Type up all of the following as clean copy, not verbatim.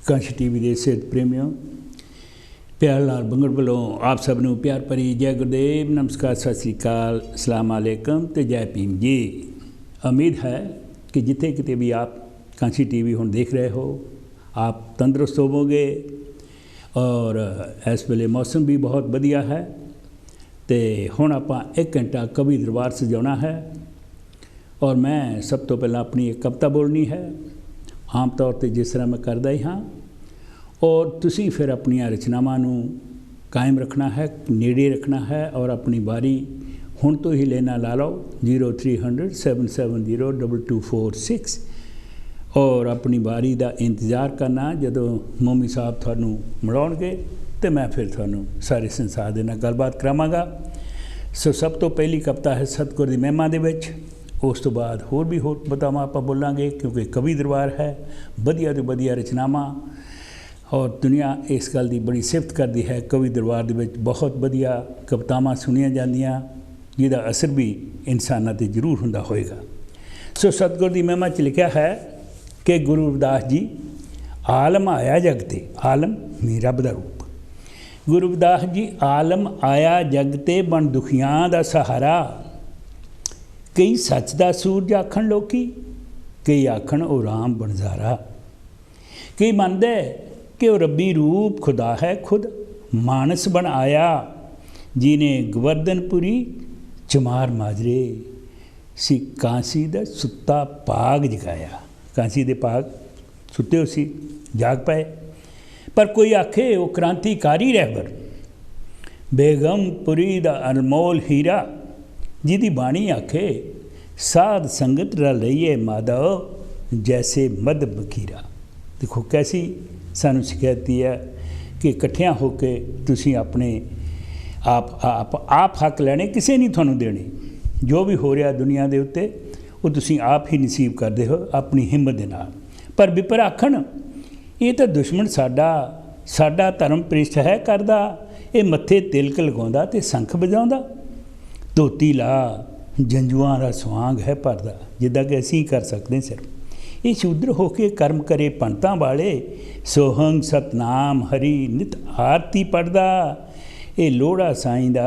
Kansa TV के सेहत प्रेमियों, प्यार लाल बंगड़ वालों आप सब नूं प्यार भरी जय गुरुदेव, नमस्कार, सत श्री अकाल, अस्सलाम वालेकुम ते जय भीम जी। उम्मीद है कि जिथे किते भी आप कांशी टीवी हुण देख रहे हो, आप तंदुरुस्त होवोगे और इस वेले मौसम भी बहुत वधिया है। तो हुण आपां 1 घंटा कवि दरबार सजाउणा है और मैं सब तो पहला अपनी एक कविता बोलनी है, आम तौर पर जिस तरह मैं करदा ही हाँ, और तुसी फिर अपनियां रचनावां नूं कायम रखना है, नेड़े रखना है और अपनी बारी हुण तो ही लेना ला लो 0300 770 2246 और अपनी बारी का इंतज़ार करना। जदों मोमी साहब तुहानूं मिलाउणगे तो मैं फिर तुहानूं सारे संसार दे नाल गलबात करावांगा। सो सब तो पहली कविता है सतगुर दी महिमा दे विच, उस तो बाद होर भी होर कवितावां आपां बोलांगे क्योंकि कवि दरबार है, वधिया तो वधिया रचनावां और दुनिया इस गल की बड़ी सिफत करती है। कवि दरबार दे विच बहुत वधिया कवितावां सुनिया जांदियां जिहदा असर भी इंसानां ते जरूर हुंदा होएगा। सो सतगुर दी महिमा च लिखिया है कि गुरु रविदास जी आलम आया जगते, आलम मेरा रब दा रूप। गुरु रविदास जी आलम आया जगते बन दुखियां दा सहारा। कई सच दा सूरज आखण लोकी, कई आखण ओ राम बनजारा। कई मनदे कि वह रब्बी रूप खुदा है खुद, मानस बन आया जिने गोवर्धनपुरी चमार माजरे सी कांसी दा सुत्ता पाग जगाया। कांसी दे पाग सुते हो सी जाग पाए। पर कोई आखे वो क्रांतिकारी रहबर, बेगमपुरी दा अनमोल हीरा, जिदी बाणी आखे साध संगत रल रहीए माधव जैसे मद बखीरा। देखो कैसी सानू शिकायती है कि इकट्ठियां होके तुसी अपने आप हक लैने, किसी नहीं थानू देने। जो भी हो रहा दुनिया के उत्ते वो तुसी आप ही नसीब करते हो अपनी हिम्मत दे नाल। पर विपर आखण ये तो दुश्मन साडा धर्म प्रिष्ठ है करदा, ये मत्थे तिलक लगाउंदा ते संख बजाउंदा। धोती ला जंजुआं दा स्वांग है भरदा, जिद्दां कि असीं कर सकते सिर्फ। ये शूद्र होके कर्म करे पंतां वाले, सोहंग सतनाम हरि नित आरती पढ़दा। ये लोड़ा साईं दा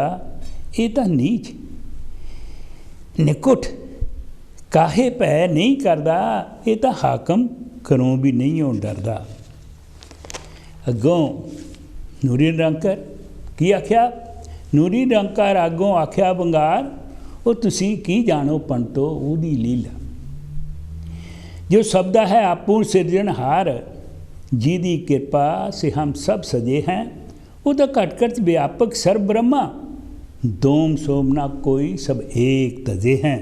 ये तां नीच निकुठ काहे पै नहीं करदा, ये तां हाकम घरों भी नहीं हो डरदा। अगों नूरी निरंकार की आख्या, नूरी निरंकार अगों आख्या बंगार, वो तुसी की जानो पंतो उहदी लीला। जो शब्द है आपू सिरजनहार, जिहदी कृपा से हम सब सजे हैं, वो तो घट व्यापक सर्व ब्रह्मा। दोम सोम ना कोई सब एक तजे हैं,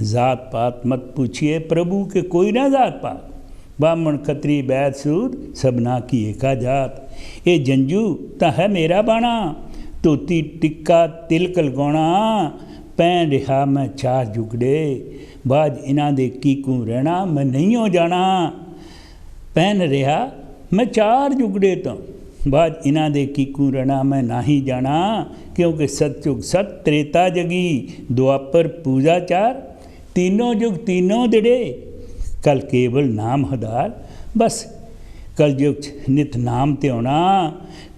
जात पात मत पूछिए प्रभु के कोई ना जात पात। ब्राह्मण खत्री बैद सूद सबना की एका जात। ये जंजू तो है मेरा बाणा, धोती टिक्का तिलक लगाउणा। पैन रहा मैं 4 जुगड़े, बाज इन्हां दे कीकू रहना मैं नहीं हो जाना। पहन रहा मैं 4 जुगड़े तो, बाज इन्हां दे कीकू रहना मैं नहीं जाना। क्योंकि सतयुग सत त्रेता जगी, द्वापर पूजा 4, तीनों जुग तीनों दिड़े, कल केवल नाम हदार। बस कल युग नित नाम ते होना,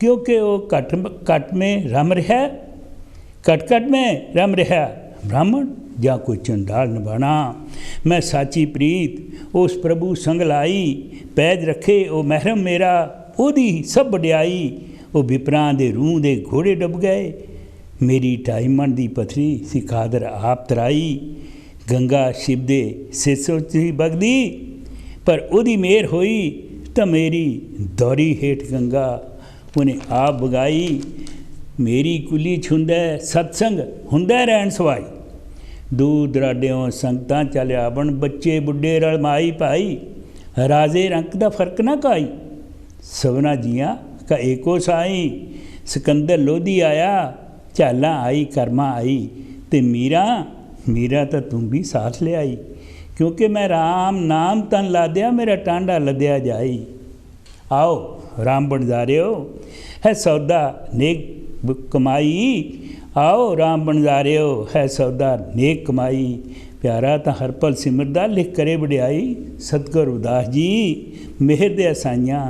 क्योंकि वो कट में रम रहा, कट में रम रहा ब्राह्मण या कोई चंडाल निभाना। मैं साची प्रीत उस प्रभु संग लाई, पैज रखे ओ महरम मेरा ओदी सब वड्याई। वो विपरां दे रूह दे घोड़े डुब गए, मेरी 2.5 मन दी पथरी सी खादर आप तराई। गंगा शिव दे सिसो च बगदी, पर ओदी मेहर होई तो मेरी दौरी हेठ गंगा उन्हें आप बगाई। मेरी कुली छुंदा सतसंग हुंदा रहन सवाई, दूर दराड्यों संगतां चल आवण, बच्चे बुढ़े रल माई भाई। राजे रंग दा फर्क ना काई, सबना जियां का एको साई। सिकंदर लोधी आया, झाला आई कर्मा आई, ते मीरा तो तुम भी साथ ले आई। क्योंकि मैं राम नाम तन लाद्या, मेरा टांडा लद्या जाई। आओ राम बनजारियो है सौदा नेक कमाई, आओ राम बनजारियो है सौदा नेक कमाई। प्यारा तो हर पल सिमरदा लिख करे वड्याई। सतगुर रविदास जी मेहर दे असाइयां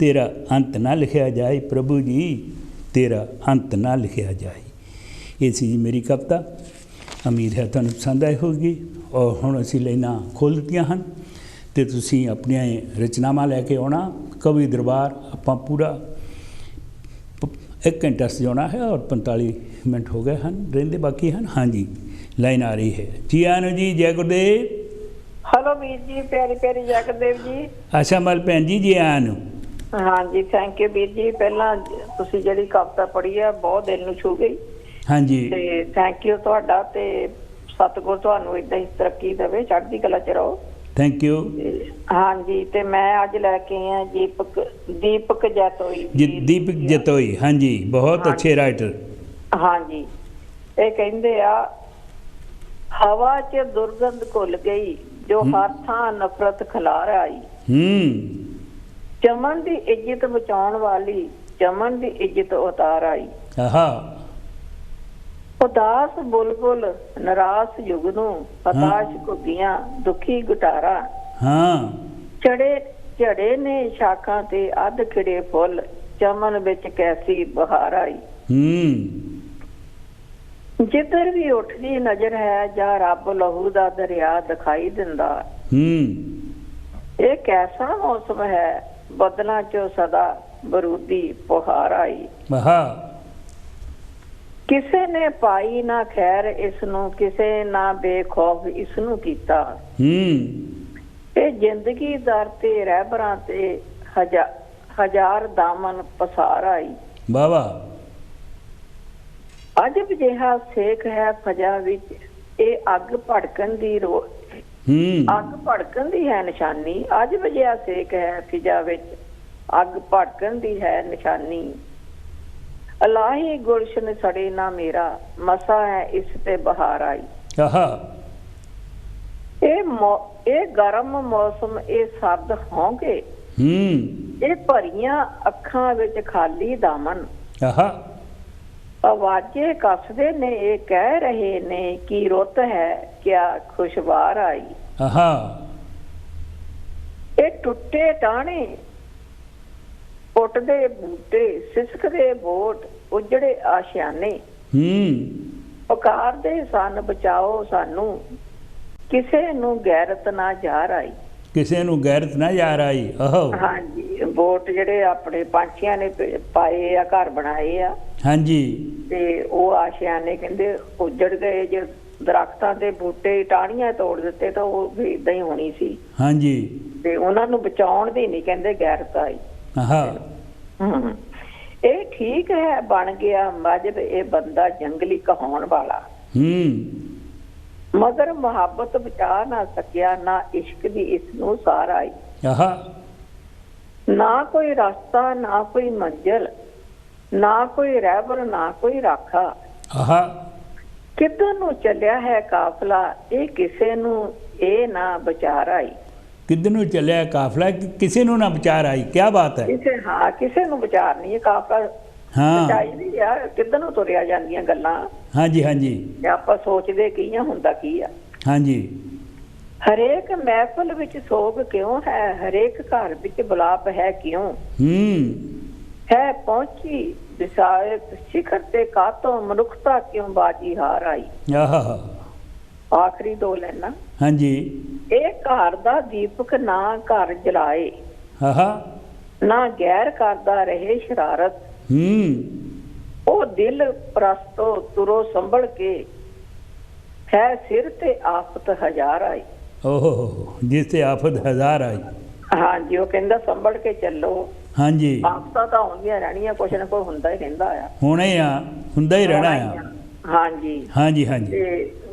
तेरा अंत ना लिखिया जाए, प्रभु जी तेरा अंत ना लिखिया जाए। ये सी जी मेरी कविता, उम्मीद है तुहानूं पसंद आई होगी। और हुण असीं लाइनां खोल दित्तियां हन ते तुसीं अपणीਆਂ रचनावां लैके आउणा। कवि दरबार आपां पूरा 1 घंटा सजाउणा है और 45 मिनट हो गए हैं, रहिंदे बाकी हैं। हाँ जी, लाइन आ रही है। जी आनो जी, जय गुरुदेव। हेलो वीर जी, प्यारी प्यारी जय गुरुदेव जी। आशा मल भैन जी, जी आनो। हाँ जी, थैंक यू वीर जी। पहला तुसी जिहड़ी कविता पढ़ी है बहुत दिल नूं छू गई। हाँ जी, ते थैंक यू तुहाडा, ते सतगुर तुहानूं इदां ही तरक्की देवे, चढ़दी कला च रहो। Thank you. हाँ जी, ते मैं अज लैके आई हां दीपक जैतोई जी, दीपक जैतोई। हाँ जी, बहुत अच्छे राइटर। हाँ जी, ये कहिंदे आ, हवा च दुर्गंध घुल गई, जो हर थां नफरत खिलार आई। चमन दी इज्जत बचाउण वाली, चमन दी इज्जत उतार आई। आहा। उदास बुलबुल निराश जुगनू, हताश घुग्गियां दुखी गुटारा। हाँ। झड़े ने शाखां ते अध खिड़े फुल, चमन विच कैसी बहार आई। जिधर भी उठदी नजर है, जा रब लहू दा दरिया दिखाई दिंदा। ये कैसा मौसम है, बदलां चो सदा बरूदी पुहार आई। किसे ने पाई ना खैर इसनू, किसे ना बेखौफ इसनू कीता। ये जिंदगी दर ते रहबरां ते हजार दामन पसार आई। बाबा अजब जिहा सेक है फजा विच, ये अग भड़कन दी अग भड़कन दी है निशानी। अजब जिहा सेक है फिजा विच, अग भड़कन दी है निशानी। अलाही गुलशन सड़े ना मेरा, मसा है इस पे बहार आई। ये गरम मौसम, ये सर्द होंगे, ये भरियां अखां विच खाली दामन। आवाजे कसदे ने, ये कह रहे ने कि रुत है क्या खुशबार आई। ये टुटे टाणे, उठदे बूटे, सिसकदे बोट, उजड़े आशियाने। पुकारदे सन बचाओ सानू, किसे नू गैरत ना जार आई। किसे नू गैरत ना जार आई। हाँ जी, बोट जिहड़े अपने पंछियां ने पाए आ, घर बनाए आ। हाँ जी, ते ओ आशियाने कहंदे उजड़ गए। जे दरख्तां दे बूटे टाहणियां तोड़ दिते तो वो भी इदां ही होनी सी। हाँ जी, ते उन्हां नू बचाउण दी नहीं कहंदे गैरत आई। ये ठीक है बन गया मजब, ये बंदा जंगली कहाउण वाला। मगर मुहब्बत बचा ना सकिया, ना इश्क दी इसनू सार आई। ना कोई रास्ता, ना कोई मंजिल, ना कोई रहबर, ना कोई राखा। किधर नू चलिया है काफला, ये किसे नू ये ना बचार आई। किधर नू चलिया काफला, किसी नू ना विचार आई। क्या बात है। किसे नू विचार नहीं है, काफला चाहिदी यार, किधर नू तुरिया जांदियां गल्लां। हाँ जी, हाँ जी, आपां सोचदे की हुंदा की आ। हाँ जी, हरेक महफिल विच सोग क्यों है, हरेक घर विच बिलाप है क्यों। है पहुंची विसायक शिखर ते कातों, मनुखता क्यों बाजी हार आई। आखिरी 2 लाइनां। हाँ जी, एक घर दा दीपक ना घर जलाए, ना गैर करदा रहे शरारत। ओ दिल प्रस्तो तुरो संभल के, है सिर ते आफत हजार आई। ओहो, जिस ते आफत हजार आई। हाँ जी, वो कहंदा संभल के चलो। हाँ जी, आफतां तां होंदियां रहणियां, कुछ ना कुछ हुंदा ही रहिंदा आ, होना ही आ, हुंदा ही रहना आ। हाँ जी, हाँ जी, हाँ जी,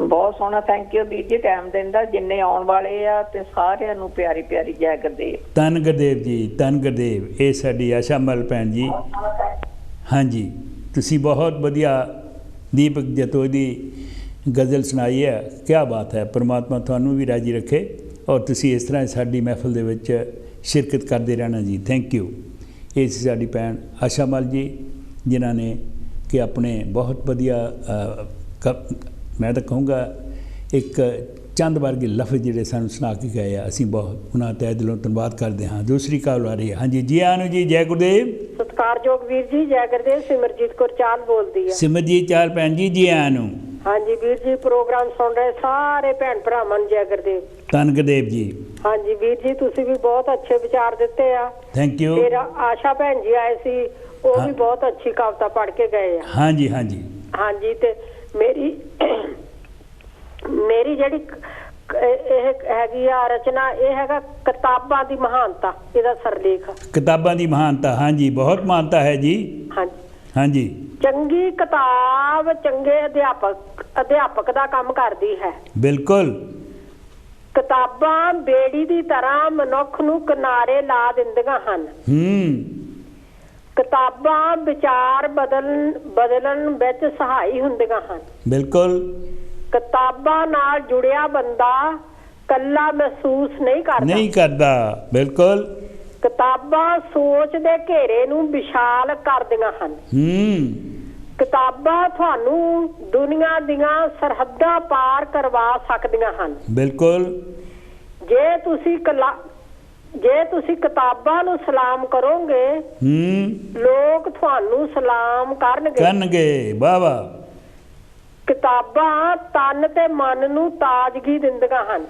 बहुत सोहना। थैंक यू वीर जी, टाइम दिंदा जिन्ने आउण वाले आ ते सारिਆਂ ਨੂੰ प्यारी प्यारी जय गुरदेव। धन गुरदेव जी, धन गुरदेव। ਇਹ ਸਾਡੀ ਆਸ਼ਾ ਮਲ ਭੈਣ ਜੀ। हाँ जी, तुसी बहुत वधिया दीपक जैतोई दी गज़ल सुनाई है। क्या बात है। परमात्मा तुहानू भी राजी रखे और तुसी इस तरह साडी महफिल दे विच शिरकत करते रहना जी। Thank you. ये सी साडी भैन आशा मल जी, जिन्हां ने कि अपने बहुत वधिया मैं तो कहूँगा एक ਚੰਦ ਵਰਗੇ ਲਫ਼ਜ਼ ਜਿਹੜੇ ਸਾਨੂੰ ਸੁਣਾ ਕੇ ਗਏ ਆ, ਅਸੀਂ ਬਹੁਤ ਉਹਨਾਂ ਤਹਿ ਦਿਲੋਂ ਧੰਨਵਾਦ ਕਰਦੇ ਹਾਂ। ਦੂਸਰੀ ਕਾਲ ਆ ਰਹੀ ਹੈ। ਹਾਂਜੀ ਜੀ ਆਨੂ ਜੀ, ਜੈ ਗੁਰਦੇਵ। ਸਤਿਕਾਰਯੋਗ ਵੀਰ ਜੀ, ਜੈ ਗੁਰਦੇਵ। ਸਿਮਰਜੀਤ ਕੌਰ ਚਾਲ ਬੋਲਦੀ ਹੈ। ਸਿਮਰਜੀਤ ਚਾਲ ਭੈਣ ਜੀ, ਜੀ ਆਨੂ। ਹਾਂਜੀ ਵੀਰ ਜੀ, ਪ੍ਰੋਗਰਾਮ ਸੁਣ ਰਹੇ ਸਾਰੇ ਭੈਣ ਭਰਾਵਾਂ ਨੂੰ ਜੈ ਗੁਰਦੇਵ। ਧੰਨ ਗੁਰਦੇਵ ਜੀ। ਹਾਂਜੀ ਵੀਰ ਜੀ, ਤੁਸੀਂ ਵੀ ਬਹੁਤ ਅੱਛੇ ਵਿਚਾਰ ਦਿੱਤੇ ਆ। Thank you. ਫਿਰ ਆਸ਼ਾ ਭੈਣ ਜੀ ਆਏ ਸੀ, ਉਹ ਵੀ ਬਹੁਤ ਅੱਛੀ ਕਵਿਤਾ ਪੜ੍ਹ ਕੇ ਗਏ ਆ। ਹਾਂਜੀ ਹਾਂਜੀ ਹਾਂਜੀ। ਤੇ ਮੇਰੀ ਜਿਹੜੀ ਇਹ ਹੈਗੀ ਆ ਰਚਨਾ, ਇਹ ਹੈਗਾ ਕਿਤਾਬਾਂ ਦੀ ਮਹਾਨਤਾ, ਇਹਦਾ ਸਰਲੇਖ। ਕਿਤਾਬਾਂ ਦੀ ਮਹਾਨਤਾ, ਹਾਂਜੀ ਬਹੁਤ ਮਹਾਨਤਾ ਹੈ ਜੀ। ਹਾਂਜੀ ਹਾਂਜੀ। ਚੰਗੀ ਕਿਤਾਬ ਚੰਗੇ ਅਧਿਆਪਕ ਦਾ ਕੰਮ ਕਰਦੀ ਹੈ। ਬਿਲਕੁਲ। ਕਿਤਾਬਾਂ ਬੇੜੀ ਦੀ ਤਰ੍ਹਾਂ ਮਨੁੱਖ ਨੂੰ ਕਿਨਾਰੇ ਲਾ ਦਿੰਦੀਆਂ ਹਨ। ਕਿਤਾਬਾਂ ਵਿਚਾਰ ਬਦਲਣ ਵਿੱਚ ਸਹਾਈ ਹੁੰਦੀਆਂ ਹਨ। ਬਿਲਕੁਲ। ਕਿਤਾਬਾਂ ਨਾਲ ਜੁੜਿਆ ਬੰਦਾ ਕੱਲਾ ਮਹਿਸੂਸ ਨਹੀਂ ਕਰਦਾ। ਬਿਲਕੁਲ। ਕਿਤਾਬਾਂ ਸੋਚ ਦੇ ਘੇਰੇ ਨੂੰ ਵਿਸ਼ਾਲ ਕਰਦੀਆਂ ਹਨ। ਕਿਤਾਬਾਂ ਤੁਹਾਨੂੰ ਦੁਨੀਆ ਦੀਆਂ ਸਰਹੱਦਾਂ ਪਾਰ ਕਰਵਾ ਸਕਦੀਆਂ ਹਨ। ਬਿਲਕੁਲ। ਜੇ ਤੁਸੀਂ ਕਿਤਾਬਾਂ ਨੂੰ ਸਲਾਮ ਕਰੋਗੇ, ਲੋਕ ਤੁਹਾਨੂੰ ਸਲਾਮ ਕਰਨਗੇ। ਵਾਹ ਵਾਹ। ਕਿਤਾਬਾਂ ਤਨ ਤੇ ਮਨ ਨੂੰ ਤਾਜ਼ਗੀ ਦਿੰਦੀਆਂ ਹਨ।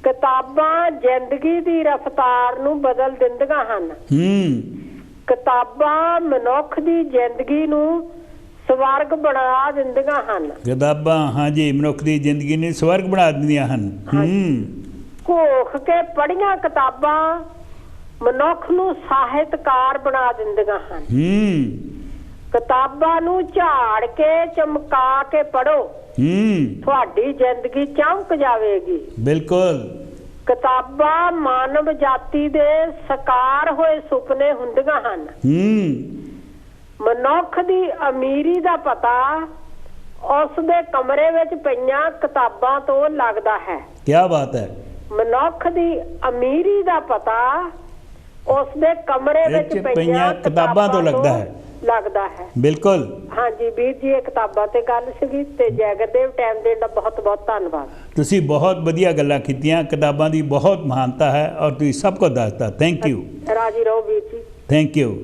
ਕਿਤਾਬਾਂ ਜ਼ਿੰਦਗੀ ਦੀ ਰਫ਼ਤਾਰ ਨੂੰ ਬਦਲ ਦਿੰਦੀਆਂ ਹਨ। ਕਿਤਾਬਾਂ ਮਨੁੱਖ ਦੀ ਜ਼ਿੰਦਗੀ ਨੂੰ ਸਵਰਗ ਬਣਾ ਦਿੰਦੀਆਂ ਹਨ। ਕਿਤਾਬਾਂ ਹਾਂਜੀ ਮਨੁੱਖ ਦੀ ਜ਼ਿੰਦਗੀ ਨੂੰ ਸਵਰਗ ਬਣਾ ਦਿੰਦੀਆਂ ਹਨ। ਘੋਖ ਕੇ ਪੜ੍ਹੀਆਂ ਕਿਤਾਬਾਂ ਮਨੁੱਖ ਨੂੰ ਸਾਹਿਤਕਾਰ ਬਣਾ ਦਿੰਦੀਆਂ ਹਨ। ਕਿਤਾਬਾਂ ਨੂੰ ਝਾੜ ਕੇ ਚਮਕਾ ਕੇ ਪੜ੍ਹੋ, ਤੁਹਾਡੀ ਜ਼ਿੰਦਗੀ ਚਮਕ ਜਾਵੇਗੀ। ਬਿਲਕੁਲ। ਕਿਤਾਬਾਂ ਮਾਨਵ ਜਾਤੀ ਦੇ ਸਾਕਾਰ ਹੋਏ ਸੁਪਨੇ ਹੁੰਦੀਆਂ ਹਨ। ਮਨੁੱਖ ਦੀ ਅਮੀਰੀ ਦਾ ਪਤਾ ਉਸ ਦੇ ਕਮਰੇ ਵਿੱਚ ਪਈਆਂ ਕਿਤਾਬਾਂ ਤੋਂ ਲੱਗਦਾ ਹੈ। ਕੀ ਬਾਤ ਹੈ। ਮਨੁੱਖ ਦੀ ਅਮੀਰੀ ਦਾ ਪਤਾ ਉਸ ਦੇ ਕਮਰੇ ਵਿੱਚ ਪਈਆਂ ਕਿਤਾਬਾਂ ਤੋਂ ਲੱਗਦਾ ਹੈ। ਬਿਲਕੁਲ। ਹਾਂਜੀ ਵੀਰ ਜੀ, ਇਹ ਕਿਤਾਬਾਂ ਤੇ ਗੱਲ ਸੀਗੀ। ਤੇ ਜੈ ਗੁਰਦੇਵ, ਟਾਈਮ ਦੇਣ ਦਾ ਬਹੁਤ ਬਹੁਤ ਧੰਨਵਾਦ। ਤੁਸੀਂ ਬਹੁਤ ਵਧੀਆ ਗੱਲਾਂ ਕੀਤੀਆਂ। ਕਿਤਾਬਾਂ ਦੀ ਬਹੁਤ ਮਹਾਨਤਾ ਹੈ ਔਰ ਤੁਸੀਂ ਸਭ ਕੁਝ ਦੱਸਤਾ। Thank you. ਰਾਜੀ ਰਹੋ ਵੀਰ ਜੀ।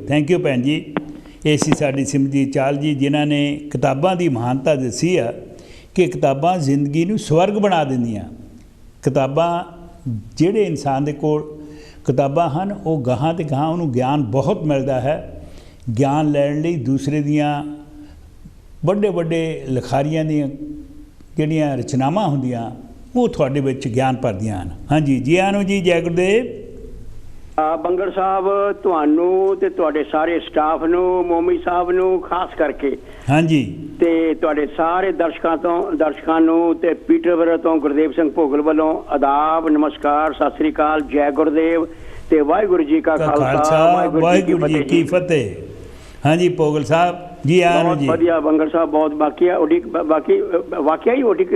ਥੈਂਕ ਯੂ ਭੈਣ ਜੀ। ਇਹ ਸੀ ਸਾਡੀ ਸਿਮਰਜੀਤ ਚਾਲ ਜੀ, ਜਿਨ੍ਹਾਂ ਨੇ ਕਿਤਾਬਾਂ ਦੀ ਮਹਾਨਤਾ ਦੱਸੀ ਆ ਕਿ ਕਿਤਾਬਾਂ ਜ਼ਿੰਦਗੀ ਨੂੰ ਸਵਰਗ ਬਣਾ ਦਿੰਦੀਆਂ। ਕਿਤਾਬਾਂ ਜਿਹੜੇ ਇਨਸਾਨ ਦੇ ਕੋਲ ਕਿਤਾਬਾਂ ਹਨ, ਉਹ ਗਾਹਾਂ ਤੇ ਗਾਹਾਂ ਉਹਨੂੰ ਗਿਆਨ ਬਹੁਤ ਮਿਲਦਾ ਹੈ। ਗਿਆਨ ਲੈਣ ਲਈ ਦੂਸਰੇ ਦੀਆਂ ਵੱਡੇ ਲਿਖਾਰੀਆਂ ਦੀਆਂ ਜਿਹੜੀਆਂ ਰਚਨਾਵਾਂ ਹੁੰਦੀਆਂ, ਉਹ ਤੁਹਾਡੇ ਵਿੱਚ ਗਿਆਨ ਭਰਦੀਆਂ ਹਨ। ਹਾਂਜੀ ਜੀ ਆਨੂ ਜੀ, ਜੈ ਗੁਰਦੇਵ। ਬੰਗੜ ਸਾਹਿਬ, ਤੁਹਾਨੂੰ ਤੇ ਤੁਹਾਡੇ ਸਾਰੇ ਸਟਾਫ ਨੂੰ, ਮੋਮੀ ਸਾਹਿਬ ਨੂੰ ਖਾਸ ਕਰਕੇ, ਹਾਂਜੀ, ਤੇ ਤੁਹਾਡੇ ਸਾਰੇ ਦਰਸ਼ਕਾਂ ਨੂੰ ਤੇ ਪੀਟਰਬਰੋ ਤੋਂ ਗੁਰਦੇਵ ਸਿੰਘ ਭੋਗਲ ਵੱਲੋਂ ਆਦਾਬ, ਨਮਸਕਾਰ, ਸਤਿ ਸ੍ਰੀ ਅਕਾਲ, ਜੈ ਗੁਰਦੇਵ ਤੇ ਵਾਹਿਗੁਰੂ ਜੀ ਕਾ ਖਾਲਸਾ, ਵਾਹਿਗੁਰੂ ਜੀ ਕੀ ਫਤਿਹ। ਹਾਂਜੀ ਭੋਗਲ ਸਾਹਿਬ ਜੀ, ਬਹੁਤ ਵਧੀਆ ਬੰਗੜ ਸਾਹਿਬ, ਬਹੁਤ ਵਾਕਿਆ ਹੀ ਉਡੀਕ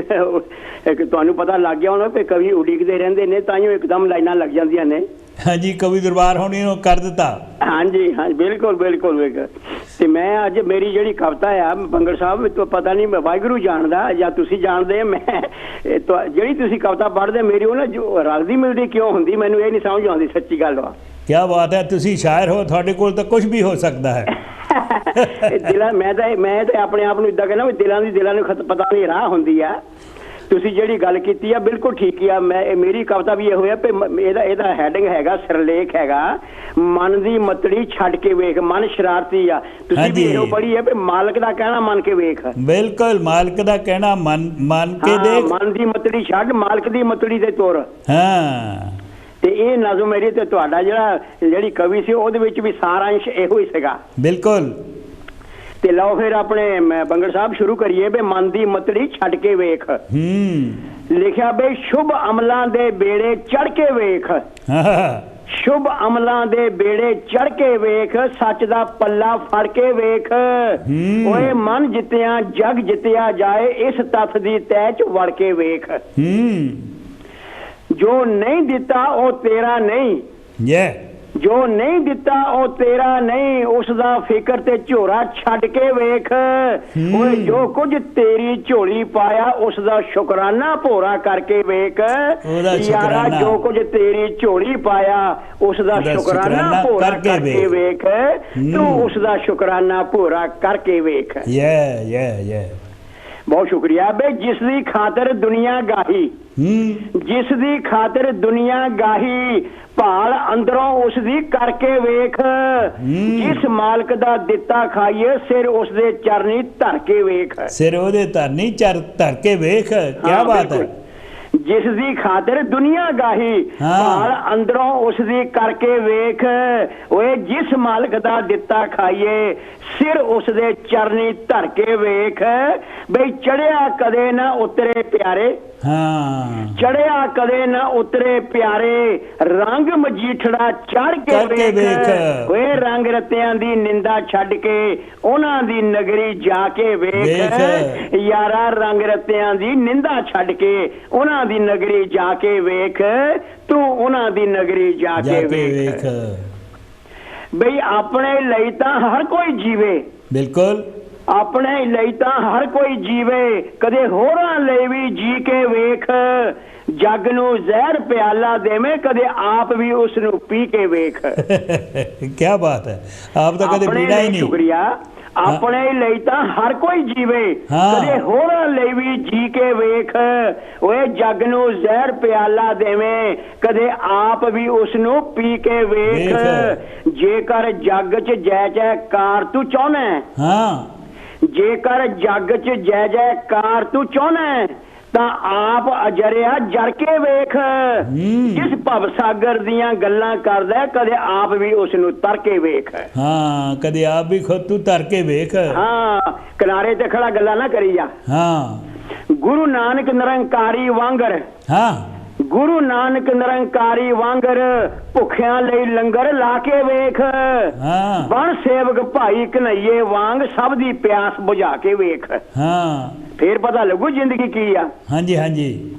ਤੁਹਾਨੂੰ ਪਤਾ ਲੱਗ ਗਿਆ ਹੋਣਾ ਕਿ ਕਵੀ ਉਡੀਕਦੇ ਰਹਿੰਦੇ ਨੇ, ਤਾਂ ਹੀ ਇੱਕਦਮ ਲਾਈਨਾਂ ਲੱਗ ਜਾਂਦੀਆਂ ਨੇ। ਹਾਂਜੀ, ਕਵੀ ਦਰਬਾਰ ਹੋਣੀ ਨੂੰ ਕਰ ਦਿੱਤਾ। ਹਾਂਜੀ ਬਿਲਕੁਲ। ਤੇ ਮੈਂ ਅੱਜ ਮੇਰੀ ਜਿਹੜੀ ਕਵਿਤਾ ਆ ਬੰਗੜ ਸਾਹਿਬ, ਪਤਾ ਨਹੀਂ ਵਾਹਿਗੁਰੂ ਜਾਣਦਾ ਜਾਂ ਤੁਸੀਂ ਜਾਣਦੇ, ਮੈਂ ਜਿਹੜੀ ਤੁਸੀਂ ਕਵਿਤਾ ਪੜ੍ਹਦੇ ਮੇਰੀ ਉਹ ਨਾ ਰਲਦੀ ਮਿਲਦੀ ਕਿਉਂ ਹੁੰਦੀ, ਮੈਨੂੰ ਇਹ ਨਹੀਂ ਸਮਝ ਆਉਂਦੀ, ਸੱਚੀ ਗੱਲ ਵਾ। ਕੀ ਬਾਤ ਹੈ, ਤੁਸੀਂ ਸ਼ਾਇਰ ਹੋ, ਤੁਹਾਡੇ ਕੋਲ ਤਾਂ ਕੁਝ ਵੀ ਹੋ ਸਕਦਾ ਹੈ। ਮੈਂ ਤਾਂ ਆਪਣੇ ਆਪ ਨੂੰ ਇੱਦਾਂ ਕਹਿੰਦਾ ਵੀ ਦਿਲਾਂ ਨੂੰ ਪਤਾ ਨਹੀਂ ਰਾਹ ਹੁੰਦੀ ਆ। ਤੁਸੀਂ ਜਿਹੜੀ ਗੱਲ ਕੀਤੀ ਆ ਬਿਲਕੁਲ ਠੀਕ ਆ। ਮੇਰੀ ਕਵਿਤਾ ਵੀ ਇਹ ਹੋਇਆ ਵੀ ਇਹਦਾ ਹੈਡਿੰਗ ਹੈਗਾ, ਸਿਰਲੇਖ ਹੈਗਾ, ਮਨ ਦੀ ਮਤੜੀ ਛੱਡ ਕੇ ਵੇਖ, ਮਨ ਸ਼ਰਾਰਤੀ ਆ। ਤੁਸੀਂ ਵੀ ਇਹੋ ਪੜ੍ਹੀ ਹੈ ਵੀ ਮਾਲਕ ਦਾ ਕਹਿਣਾ ਮੰਨ ਕੇ ਵੇਖ। ਬਿਲਕੁਲ, ਮਾਲਕ ਦਾ ਕਹਿਣਾ ਮੰਨ ਕੇ ਦੇਖ, ਮਨ ਦੀ ਮਤੜੀ ਛੱਡ ਮਾਲਕ ਦੀ ਮਤੜੀ ਤੇ ਤੁਰ। ਹਾਂ, ਤੇ ਇਹ ਨਜ਼ਮ ਮੇਰੀ ਤੇ ਤੁਹਾਡਾ ਜਿਹੜੀ ਕਵੀ ਸੀ ਉਹਦੇ ਵਿੱਚ ਵੀ ਸਾਰਾਂਸ਼ ਇਹੋ ਹੀ ਸੀਗਾ। ਬਿਲਕੁਲ। ਤੇ ਲਓ ਫਿਰ ਆਪਣੇ ਬੰਗੜ ਸਾਹਿਬ ਸ਼ੁਰੂ ਕਰੀਏ ਵੀ ਮਨ ਦੀ ਮਤੜੀ ਛੱਡ ਕੇ ਵੇਖ। ਲਿਖਿਆ ਬਈ ਸ਼ੁਭ ਅਮਲਾਂ ਦੇ ਬੇੜੇ ਚੜ ਕੇ ਵੇਖ, ਸ਼ੁਭ ਅਮਲਾਂ ਦੇ ਬੇੜੇ ਚੜ ਕੇ ਵੇਖ, ਸੱਚ ਦਾ ਪੱਲਾ ਫੜ ਕੇ ਵੇਖ। ਓਏ ਮਨ ਜਿੱਤਿਆ ਜਗ ਜਿੱਤਿਆ ਜਾਏ, ਇਸ ਤੱਥ ਦੀ ਤਹਿ ਚ ਵੜ ਕੇ ਵੇਖ। ਜੋ ਨਹੀਂ ਦਿੱਤਾ ਉਹ ਤੇਰਾ ਨਹੀਂ, ਜੋ ਨਹੀਂ ਦਿੱਤਾ ਉਹ ਤੇਰਾ ਨਹੀਂ, ਉਸ ਦਾ ਫਿਕਰ ਤੇ ਝੋਰਾ ਛੱਡ ਕੇ ਵੇਖ। ਓਏ ਜੋ ਕੁਝ ਤੇਰੀ ਝੋਲੀ ਪਾਇਆ ਉਸ ਦਾ ਸ਼ੁਕਰਾਨਾ ਭੋਰਾ ਕਰਕੇ ਵੇਖ। ਯਾਰਾ ਜੋ ਕੁਝ ਤੇਰੀ ਝੋਲੀ ਪਾਇਆ ਉਸ ਦਾ ਸ਼ੁਕਰਾਨਾ ਭੋਰਾ ਕਰਕੇ ਵੇਖ। ਤੂੰ ਉਸ ਦਾ ਸ਼ੁਕਰਾਨਾ ਭੋਰਾ ਕਰਕੇ ਵੇਖ। ਬਹੁਤ ਸ਼ੁਕਰੀਆ ਬਈ। ਜਿਸ ਦੀ ਖਾਤਰ ਦੁਨੀਆ ਗਾਹੀ, ਜਿਸ ਦੀ ਖਾਤਰ ਦੁਨੀਆ ਗਾਹੀ, ਭਾਲ ਅੰਦਰੋਂ ਉਸ ਦੀ ਕਰਕੇ ਵੇਖ। ਜਿਸ ਮਾਲਕ ਦਾ ਦਿੱਤਾ ਖਾਈਏ ਸਿਰ ਉਸ ਦੇ ਚਰਨੀ ਧਰ ਕੇ ਵੇਖ। ਸਿਰ ਉਹਦੇ ਧਰਨੀ ਧਰ ਕੇ ਵੇਖ। ਕੀ ਬਾਤ ਹੈ। ਜਿਸ ਦੀ ਖਾਤਰ ਦੁਨੀਆ ਗਾਹੀ, ਭਾਲ ਅੰਦਰੋਂ ਉਸ ਦੀ ਕਰਕੇ ਵੇਖ। ਓਏ ਜਿਸ ਮਾਲਕ ਦਾ ਦਿੱਤਾ ਖਾਈਏ ਸਿਰ ਉਸ ਦੇ ਚਰਨੀ ਧਰ ਕੇ ਵੇਖ। ਬਈ ਚੜਿਆ ਕਦੇ ਨਾ ਉਤਰੇ ਪਿਆਰੇ, ਚੜਿਆ ਕਦੇ ਨਾ ਉਤਰੇ ਪਿਆਰੇ, ਰੰਗ ਮਜੀਠੜਾ ਚੜ ਕੇ ਵੇਖ। ਓਏ ਰੰਗ ਰਤਿਆਂ ਦੀ ਨਿੰਦਾ ਛੱਡ ਕੇ ਉਹਨਾਂ ਦੀ ਨਗਰੀ ਜਾ ਕੇ ਵੇਖ। ਯਾਰਾ ਰੰਗ ਰਤਿਆਂ ਦੀ ਨਿੰਦਾ ਛੱਡ ਕੇ ਉਹਨਾਂ ਦੀ ਨਗਰੀ ਜਾ ਕੇ ਵੇਖ। ਤੂੰ ਉਹਨਾਂ ਦੀ ਨਗਰੀ ਜਾ ਕੇ ਵੇਖ। ਬਈ ਆਪਣੇ ਲਈ ਤਾਂ ਹਰ ਕੋਈ ਜੀਵੇ, ਬਿਲਕੁਲ ਆਪਣੇ ਲਈ ਤਾਂ ਹਰ ਕੋਈ ਜੀਵੇ, ਕਦੇ ਹੋਰਾਂ ਲਈ ਵੀ ਜੀ ਕੇ ਵੇਖ। ਜੱਗ ਨੂੰ ਜ਼ਹਿਰ ਪਿਆਲਾ ਦੇਵੇਂ ਕਦੇ ਆਪ ਵੀ ਉਸ ਨੂੰ ਪੀ ਕੇ ਵੇਖ। ਕੀ ਬਾਤ ਹੈ। ਆਪ ਤਾਂ ਕਦੇ ਪੀਣਾ ਹੀ ਨਹੀਂ। ਸ਼ੁਕਰੀਆ। ਆਪਣੇ ਲਈ ਤਾਂ ਹਰ ਕੋਈ ਜੀਵੇ, ਕਦੇ ਹੋਰਾਂ ਲਈ ਵੀ ਜੀ ਕੇ ਵੇਖ। ਓਏ ਜੱਗ ਨੂੰ ਜ਼ਹਿਰ ਪਿਆਲਾ ਦੇਵੇਂ ਕਦੇ ਆਪ ਵੀ ਉਸ ਨੂੰ ਪੀ ਕੇ ਵੇਖ। ਜੇਕਰ ਜੱਗ 'ਚ ਜੈ ਜੈਕਾਰ ਤੂੰ ਚਾਹੁੰਦਾ, ਜੇਕਰ ਜੱਗ 'ਚ ਜੈ ਜੈਕਾਰ ਤੂੰ ਚਾਹੁੰਦਾ ਤਾਂ ਆਪ ਅਜਰਿਆ ਜਰ ਕੇ ਵੇਖ। ਜਿਸ ਭਵ ਸਾਗਰ ਦੀਆਂ ਗੱਲਾਂ ਕਰਦਾ ਕਦੇ ਆਪ ਵੀ ਉਸ ਨੂੰ ਤਰ ਕੇ ਵੇਖ। ਕਦੇ ਆਪ ਵੀ ਖੁਦ ਤੂੰ ਤਰ ਕੇ ਵੇਖ। ਕਿਨਾਰੇ ਤੇ ਖੜਾ ਗੱਲਾਂ ਨਾ ਕਰੀ ਜਾ। ਗੁਰੂ ਨਾਨਕ ਨਿਰੰਕਾਰੀ ਵਾਂਗਰ, ਗੁਰੂ ਨਾਨਕ ਨਿਰੰਕਾਰੀ ਵਾਂਗਰ ਭੁੱਖਿਆਂ ਲਈ ਲੰਗਰ ਲਾ ਕੇ ਵੇਖ। ਬਣ ਸੇਵਕ ਭਾਈ ਕਨਈਏ ਵਾਂਗ ਸਭ ਦੀ ਪਿਆਸ ਬੁਝਾ ਕੇ ਵੇਖ। ਫੇਰ ਪਤਾ ਲੱਗੂ ਜ਼ਿੰਦਗੀ ਕੀ ਆ। ਹਾਂਜੀ ਹਾਂਜੀ।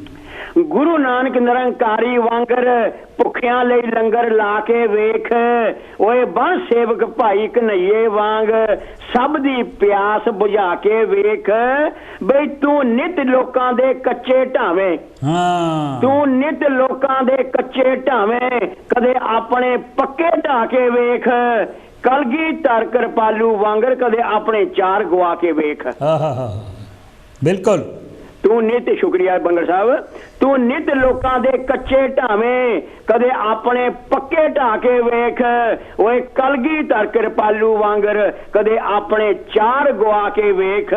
ਗੁਰੂ ਨਾਨਕ ਨਿਰੰਕਾਰੀ ਵਾਂਗਰ ਭੁੱਖਿਆਂ ਲਈ ਲੰਗਰ ਲਾ ਕੇ ਵੇਖ। ਓਏ ਬਣ ਸੇਵਕ ਭਾਈ ਕਨਈਏ ਵਾਂਗ ਸਭ ਦੀ ਪਿਆਸ ਬੁਝਾ ਕੇ ਵੇਖ। ਬਈ ਤੂੰ ਨਿਤ ਲੋਕਾਂ ਦੇ ਕੱਚੇ ਢਾਵੇਂ, ਤੂੰ ਨਿਤ ਲੋਕਾਂ ਦੇ ਕੱਚੇ ਢਾਵੇਂ ਕਦੇ ਆਪਣੇ ਪੱਕੇ ਢਾ ਕੇ ਵੇਖ। ਕਲਗੀਧਰ ਕਿਰਪਾਲੂ ਵਾਂਗਰ ਕਦੇ ਆਪਣੇ ਚਾਰ ਗਵਾ ਕੇ ਵੇਖ। ਬਿਲਕੁਲ। ਤੂੰ ਨਿਤ, ਸ਼ੁਕਰੀਆ ਬੰਗੜ ਸਾਹਿਬ, ਤੂੰ ਨਿਤ ਲੋਕਾਂ ਦੇ ਕੱਚੇ ਢਾਵੇਂ ਕਦੇ ਆਪਣੇ ਪੱਕੇ ਢਾ ਕੇ ਵੇਖ। ਓਏ ਕਲਗੀਧਰ ਕਿਰਪਾਲੂ ਵਾਂਗਰ ਕਦੇ ਆਪਣੇ ਚਾਰ ਗਵਾ ਕੇ ਵੇਖ।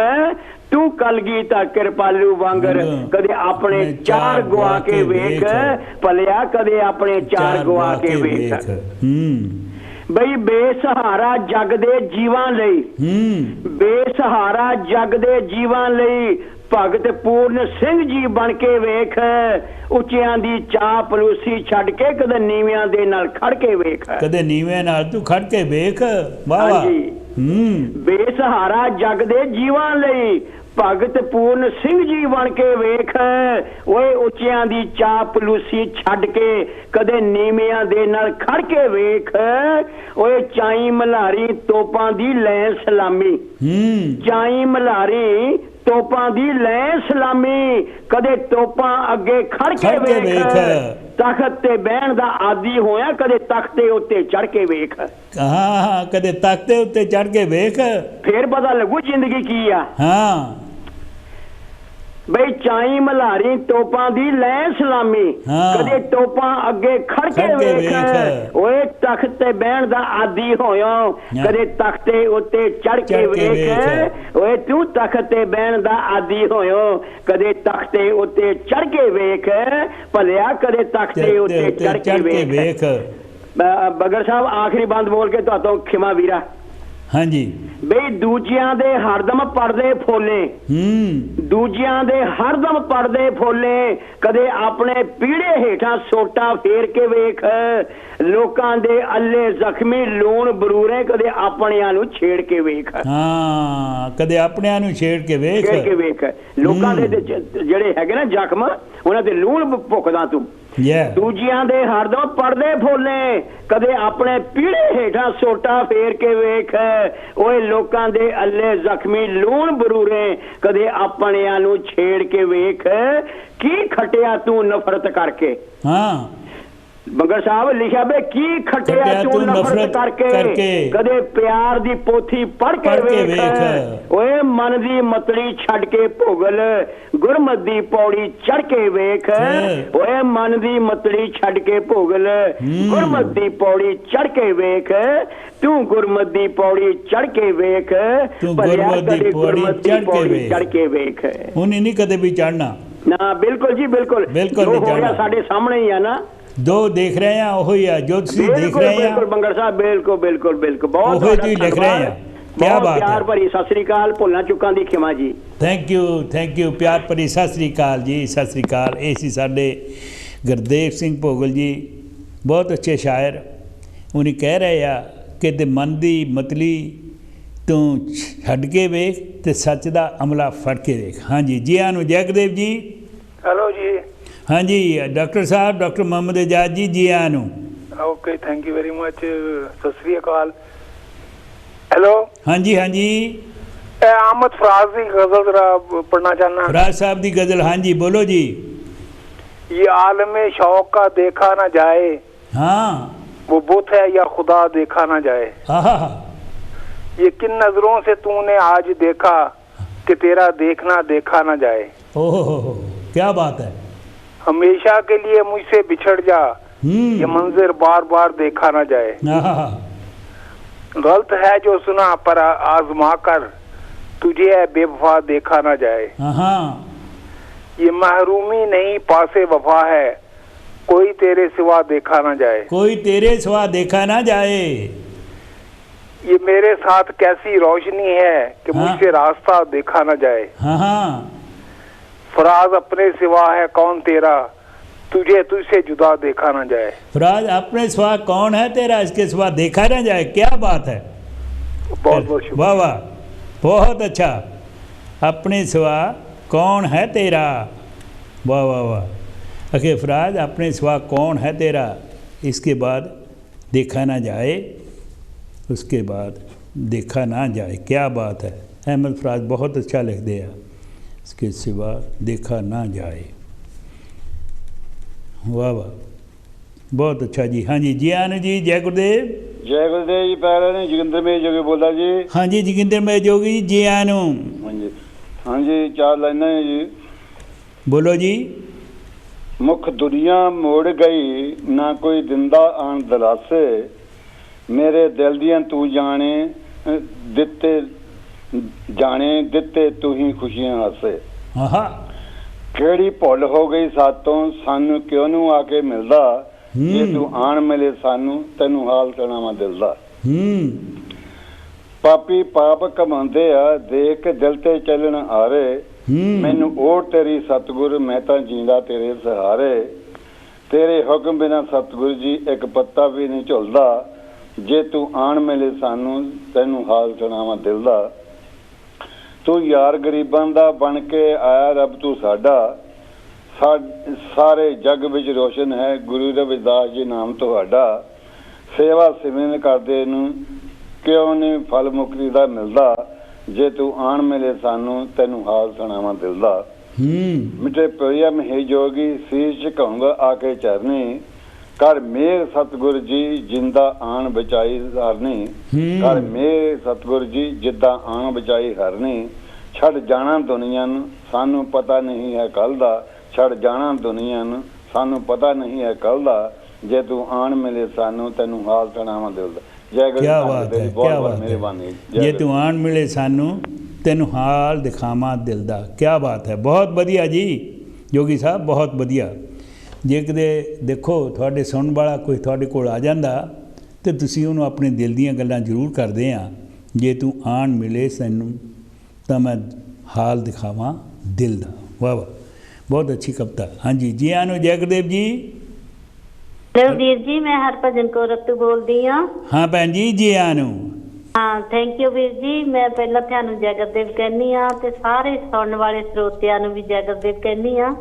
ਤੂੰ ਕਲਗੀਧਰ ਕਿਰਪਾਲੂ ਵਾਂਗਰ ਕਦੇ ਆਪਣੇ ਚਾਰ ਗਵਾ ਕੇ ਵੇਖ। ਭਲਿਆ ਕਦੇ ਆਪਣੇ ਚਾਰ ਗਵਾ ਕੇ ਵੇਖ। ਬਈ ਬੇਸਹਾਰਾ ਜੱਗ ਦੇ ਜੀਵਾਂ ਲਈ, ਬੇਸਹਾਰਾ ਜੱਗ ਦੇ ਜੀਵਾਂ ਲਈ ਭਗਤ ਪੂਰਨ ਸਿੰਘ ਜੀ ਬਣ ਕੇ ਵੇਖ। ਉੱਚਿਆਂ ਦੀ ਚਾਹ ਪਲੂਸੀ ਛੱਡ ਕੇ ਕਦੇ ਨੀਵਿਆਂ ਦੇ ਨਾਲ ਖੜ ਕੇ ਵੇਖ। ਕਦੇ ਨੀਵਿਆਂ ਨਾਲ ਤੂੰ ਖੜ ਕੇ ਵੇਖ। ਵਾਹ ਵਾਹ। ਬੇਸਹਾਰਾ ਜੱਗ ਦੇ ਜੀਵਾਂ ਲਈ ਭਗਤ ਪੂਰਨ ਸਿੰਘ ਜੀ ਬਣ ਕੇ ਵੇਖ। ਓਏ ਉੱਚਿਆਂ ਦੀ ਚਾਹ ਪਲੂਸੀ ਛੱਡ ਕੇ ਕਦੇ ਨੀਵਿਆਂ ਦੇ ਨਾਲ ਖੜ ਕੇ ਵੇਖ। ਓਏ ਚਾਈ ਮਲਹਾਰੀ ਤੋਪਾਂ ਦੀ ਲੈ ਸਲਾਮੀ, ਚਾਈ ਮਲਹਾਰੀ ਤੋਪਾਂ ਦੀ ਲੈ ਸਲਾਮੀ ਕਦੇ ਤੋਪਾਂ ਅੱਗੇ ਖੜ ਕੇ ਵੇਖ। ਤਖਤ ਤੇ ਬਹਿਣ ਦਾ ਆਦੀ ਹੋਇਆ ਕਦੇ ਤਖਤੇ ਉੱਤੇ ਚੜ ਕੇ ਵੇਖ। ਕਦੇ ਤਖਤੇ ਉੱਤੇ ਚੜ ਕੇ ਵੇਖ। ਫੇਰ ਪਤਾ ਲੱਗੂ ਜ਼ਿੰਦਗੀ ਕੀ ਆ। ਬਈ ਚਾਈ ਮਲਹਾਰੀ ਤੋਪਾਂ ਦੀ ਲੈ ਸਲਾਮੀ ਕਦੇ ਤੋਪਾਂ ਅੱਗੇ ਖੜ ਕੇ ਵੇਖ। ਓਏ ਤਖਤ ਤੇ ਬਹਿਣ ਦਾ ਆਦੀ ਹੋਇਆ ਕਦੇ ਤਖਤੇ ਉੱਤੇ ਚੜ ਕੇ ਵੇਖ। ਓਏ ਤੂੰ ਤਖਤ ਤੇ ਬਹਿਣ ਦਾ ਆਦੀ ਹੋਇਆ ਕਦੇ ਤਖਤੇ ਉੱਤੇ ਚੜ ਕੇ ਵੇਖ। ਭਲਿਆ ਕਦੇ ਤਖਤੇ ਉੱਤੇ ਚੜ ਕੇ ਵੇਖ। ਬਗੜ ਸਾਹਿਬ ਆਖਰੀ ਬੰਦ ਬੋਲ ਕੇ ਤੁਹਾਤੋਂ ਖਿਮਾ ਵੀਰਾ। ਹਾਂਜੀ। ਬਈ ਦੂਜਿਆਂ ਦੇ ਹਰਦਮ ਪੜਦੇ ਫੋਲੇ, ਦੂਜਿਆਂ ਦੇ ਹਰਦਮ ਪੜਦੇ ਫੋਲੇ ਕਦੇ ਆਪਣੇ ਪੀੜੇ ਹੇਠਾਂ ਸੋਟਾ ਫੇਰ ਕੇ ਵੇਖ। ਲੋਕਾਂ ਦੇ ਅੱਲੇ ਜ਼ਖਮੀ ਲੂਣ ਬਰੂਰੇ ਕਦੇ ਆਪਣਿਆਂ ਨੂੰ ਛੇੜ ਕੇ ਵੇਖ। ਕਦੇ ਆਪਣਿਆਂ ਨੂੰ ਛੇੜ ਕੇ ਵੇਖ। ਲੋਕਾਂ ਦੇ ਜਿਹੜੇ ਹੈਗੇ ਨਾ ਜ਼ਖਮ ਉਹਨਾਂ ਤੇ ਲੂਣ ਭੁੱਕਦਾ ਤੂੰ। ਦੂਜਿਆਂ ਦੇ ਹਰਦਮ ਪੜਦੇ ਫੋਲੇ, ਕਦੇ ਆਪਣੇ ਪੀੜੇ ਹੇਠਾਂ ਸੋਟਾ ਫੇਰ ਕੇ ਵੇਖ, ਓਏ ਲੋਕਾਂ ਦੇ ਅੱਲੇ ਜ਼ਖਮੀ ਲੂਣ ਬਰੂਰੇ, ਕਦੇ ਆਪਣਿਆਂ ਨੂੰ ਛੇੜ ਕੇ ਵੇਖ, ਕੀ ਖਟਿਆ ਤੂੰ ਨਫ਼ਰਤ ਕਰਕੇ। ਹਾਂ ਬੰਗੜ ਸਾਹਿਬ ਲਿਖਿਆ ਬੇ ਕੀ ਖਟਿਆ ਤੂੰ ਨਫ਼ਰਤ ਕਰਕੇ, ਕਦੇ ਪਿਆਰ ਦੀ ਪੋਥੀ ਪੜ੍ਹ ਕੇ ਵੇਖ, ਓਏ ਮਨ ਦੀ ਮਤਲੀ ਛੱਡ ਕੇ ਭੁਗਲ, ਗੁਰਮਤ ਦੀ ਪੌੜੀ ਚੜ੍ਹ ਕੇ ਵੇਖ, ਓਏ ਮਨ ਦੀ ਮਤਲੀ ਛੱਡ ਕੇ ਭੁਗਲ, ਗੁਰਮਤ ਦੀ ਪੌੜੀ ਚੜ੍ਹ ਕੇ ਵੇਖ, ਤੂੰ ਗੁਰਮਤ ਦੀ ਪੌੜੀ ਚੜ੍ਹ ਕੇ ਵੇਖ, ਭਲਿਆ ਕਦੇ ਗੁਰਮਤ ਦੀ ਪੌੜੀ ਚੜ੍ਹ ਕੇ ਵੇਖ। ਉਹਨੇ ਨਹੀਂ ਕਦੇ ਵੀ ਚੜ੍ਹਨਾ ਨਾ। ਬਿਲਕੁਲ ਜੀ ਬਿਲਕੁਲ, ਜੋ ਹੋ ਰਿਹਾ ਸਾਡੇ ਸਾਹਮਣੇ ਹੀ ਆ ਨਾ, ਜੋ ਦੇਖ ਰਹੇ ਆ ਉਹੀ ਆ, ਜੋ ਤੁਸੀਂ ਦੇਖ ਰਹੇ ਆ ਬਿਲਕੁਲ ਬੰਗੜ ਸਾਹਿਬ, ਬਿਲਕੁਲ ਬਿਲਕੁਲ ਬਿਲਕੁਲ, ਬਹੁਤ ਉਹੀ ਲਿਖ ਰਹੇ ਆ। ਕਿਆ ਬਾਤ ਹੈ, ਪਿਆਰ ਭਰੀ ਸਤਿ ਸ੍ਰੀ ਅਕਾਲ, ਭੁੱਲਾਂ ਚੁੱਕਾਂ ਦੀ ਖਿਮਾ ਜੀ। ਥੈਂਕ ਯੂ, ਪਿਆਰ ਭਰੀ ਸਤਿ ਸ੍ਰੀ ਅਕਾਲ ਜੀ, ਸਤਿ ਸ੍ਰੀ ਅਕਾਲ। ਇਹ ਸੀ ਸਾਡੇ ਗੁਰਦੇਵ ਸਿੰਘ ਭੋਗਲ ਜੀ, ਬਹੁਤ ਅੱਛੇ ਸ਼ਾਇਰ। ਉਹਨੇ ਕਹਿ ਰਹੇ ਆ ਕਿ ਤੇ ਮਨ ਦੀ ਮਤਲੀ ਤੂੰ ਛੱਡ ਕੇ ਵੇਖ ਤੇ ਸੱਚ ਦਾ ਅਮਲਾ ਫੜ ਕੇ ਵੇਖ। ਹਾਂਜੀ ਜੀ ਆਨੂੰ ਜੈਗਦੇਵ ਜੀ। ਹੈਲੋ ਜੀ। ਹਾਂਜੀ ਡਾਕਟਰ ਸਾਹਿਬ, ਡਾਕਟਰ ਮੁਹੰਮਦ ਇਜਾਜ਼ ਜੀ, ਜੀ ਆਨੂੰ। Okay, thank you very much, ਸਤਿ ਸ੍ਰੀ ਅਕਾਲ। ਹੈਲੋ। ਹਾਂਜੀ ਹਾਂਜੀ, अहमद फराज की गजल जरा पढ़ना चाहना। फराज साहब की गजल, हाँ जी बोलो जी। ये आलम शौक का देखा ना जाए, हाँ वो बुत है या खुदा देखा ना जाए, ये किन नजरों से तूने आज देखा कि तेरा देखना देखा ना जाए। ओह क्या बात है। हमेशा के लिए मुझसे बिछड़ जा, ये मंजिर बार बार देखा ना जाए। गलत है जो सुना पर आजमा कर, तुझे है बेवफा देखा ना जाए। ये महरूमी नहीं पासे वफा है, कोई तेरे सिवा देखा ना जाए। कोई तेरे सिवा देखा ना जाए। ये मेरे साथ कैसी रोशनी है कि मुझसे रास्ता देखा ना जाए। फराज अपने सिवा है कौन तेरा, तुझे तुझसे जुदा देखा ना जाए। फराज अपने सिवा कौन है तेरा, इसके सिवा देखा ना जाए। क्या बात है, बहुत बहुत शुक्रिया। वाह वाह, बहुत अच्छा। अपने सिवा कौन है तेरा, वाह वाह वाह। अखे फराज अपने सिवा कौन है तेरा, इसके बाद देखा ना जाए, उसके बाद देखा ना जाए। क्या बात है, अहमद फराज बहुत अच्छा लिख दिया। इसके सिवा देखा ना जाए, वाह वाह, बहुत अच्छा जी। हाँ जी, जी आनु जी, जय गुरुदेव। जय गुरुदेव जी। पैर ने जोगिंदर में जोगी बोला जी। हाँ जी, जोगिंदर में जोगी जी आनु। हाँ जी, हाँ जी, चार लाइना है जी। बोलो जी। मुख दुनिया मोड़ गई, ना कोई दिंदा आन दलासे, मेरे दिल दियां तू जाने दिते, जाने दिते तू ही खुशियां हासे। ਕਿਹੜੀ ਭੁੱਲ ਹੋ ਗਈ ਸਾਤੋਂ, ਸਾਨੂੰ ਕਿਉਂ ਨੂੰ ਆ ਕੇ ਮਿਲਦਾ, ਜੇ ਤੂੰ ਆਣ ਮਿਲੇ ਸਾਨੂੰ, ਤੈਨੂੰ ਹਾਲ ਸੁਣਾਵਾਂ ਦਿਲ ਦਾ। ਪਾਪੀ ਪਾਪ ਕਮਾਉਂਦੇ ਆ, ਦੇਖ ਕੇ ਦਿਲ ਤੇ ਚੱਲਣ ਆਰੇ, ਮੈਨੂੰ ਓੜ ਤੇਰੀ ਸਤਿਗੁਰ, ਮੈਂ ਤਾਂ ਜੀਂਦਾ ਤੇਰੇ ਸਹਾਰੇ, ਤੇਰੇ ਹੁਕਮ ਬਿਨਾਂ ਸਤਿਗੁਰ ਜੀ ਇੱਕ ਪੱਤਾ ਵੀ ਨਹੀਂ ਝੁਲਦਾ, ਜੇ ਤੂੰ ਆਣ ਮਿਲੇ ਸਾਨੂੰ, ਤੈਨੂੰ ਹਾਲ ਸੁਣਾਵਾਂ ਦਿਲ ਦਾ। ਤੂੰ ਯਾਰ ਗਰੀਬਾਂ ਦਾ ਬਣ ਕੇ ਆਇਆ ਰੱਬ ਤੂੰ ਸਾਡਾ, ਸਾਰੇ ਜੱਗ ਵਿੱਚ ਰੋਸ਼ਨ ਹੈ ਗੁਰੂ ਰਵਿਦਾਸ ਜੀ ਨਾਮ ਤੁਹਾਡਾ, ਸੇਵਾ ਸਿਮਰਨ ਕਰਦੇ ਨੂੰ ਕਿਉਂ ਨਹੀਂ ਫਲ ਮੁਕਤੀ ਦਾ ਮਿਲਦਾ, ਜੇ ਤੂੰ ਆਣ ਮਿਲੇ ਸਾਨੂੰ, ਤੈਨੂੰ ਹਾਲ ਸੁਣਾਵਾਂ ਦਿਲ ਦਾ। ਮਿੱਠੇ ਪਿਆ ਮਹੇ ਜੋਗੀ, ਸੀਸ ਝੁਕਾਉਂਗਾ ਆ ਕੇ ਚਰਨੀ, ਕਰ ਮੇਰ ਸਤਿਗੁਰ ਜੀ ਜਿੰਦਾ ਆਣ ਬਚਾਈ ਹਰਨੀ, ਕਰ ਮੇਰ ਸਤਿਗੁਰ ਜੀ ਜਿੱਦਾਂ ਆਣ ਬਚਾਈ ਹਰਨੀ, ਛੱਡ ਜਾਣਾ ਦੁਨੀਆ ਨੂੰ ਸਾਨੂੰ ਪਤਾ ਨਹੀਂ ਹੈ ਕੱਲ ਦਾ, ਛੱਡ ਜਾਣਾ ਦੁਨੀਆ ਨੂੰ ਸਾਨੂੰ ਪਤਾ ਨਹੀਂ ਹੈ ਕੱਲ ਦਾ, ਜੇ ਤੂੰ ਆਣ ਮਿਲੇ ਸਾਨੂੰ, ਤੈਨੂੰ ਹਾਲ ਸੁਣਾਵਾਂ ਦਿਲ ਦਾ। ਜੈ ਗੁਰੂ। ਕਿਆ ਬਾਤ ਹੈ, ਕਿਆ ਬਾਤ ਹੈ। ਜੇ ਤੂੰ ਆਣ ਮਿਲੇ ਸਾਨੂੰ, ਤੈਨੂੰ ਹਾਲ ਦਿਖਾਵਾਂ ਦਿਲ ਦਾ। ਕਿਆ ਬਾਤ ਹੈ, ਬਹੁਤ ਵਧੀਆ ਜੀ ਜੋਗੀ ਸਾਹਿਬ, ਬਹੁਤ ਵਧੀਆ। ਜੇ ਕਿਤੇ ਦੇਖੋ ਤੁਹਾਡੇ ਸੁਣਨ ਵਾਲਾ ਕੋਈ ਤੁਹਾਡੇ ਕੋਲ ਆ ਜਾਂਦਾ ਤਾਂ ਤੁਸੀਂ ਉਹਨੂੰ ਆਪਣੇ ਦਿਲ ਦੀਆਂ ਗੱਲਾਂ ਜ਼ਰੂਰ ਕਰਦੇ ਆ, ਜੇ ਤੂੰ ਆਣ ਮਿਲੇ ਸਾਨੂੰ ਤਾਂ ਮੈਂ ਹਾਲ ਦਿਖਾਵਾਂ ਦਿਲ ਦਾ। ਵਾਹ ਵਾਹ, ਬਹੁਤ ਅੱਛੀ ਕਵਿਤਾ। ਹਾਂਜੀ ਜੀ ਆਨੂੰ, ਜੈ ਗੁਰਦੇਵ ਜੀ। ਵੀਰ ਜੀ, ਮੈਂ ਹਰਭਜਨ ਕੌਰ ਤੋਂ ਬੋਲਦੀ ਹਾਂ। ਹਾਂ ਭੈਣ ਜੀ, ਜੀ ਆਨੂੰ। ਹਾਂ ਥੈਂਕ ਯੂ ਵੀਰ ਜੀ। ਮੈਂ ਪਹਿਲਾਂ ਤੁਹਾਨੂੰ ਜੈ ਗੁਰਦੇਵ ਕਹਿੰਦੀ ਹਾਂ ਤੇ ਸਾਰੇ ਸੁਣਨ ਵਾਲੇ ਸਰੋਤਿਆਂ ਨੂੰ ਵੀ ਜੈ ਗੁਰਦੇਵ ਕਹਿੰਦੀ ਹਾਂ।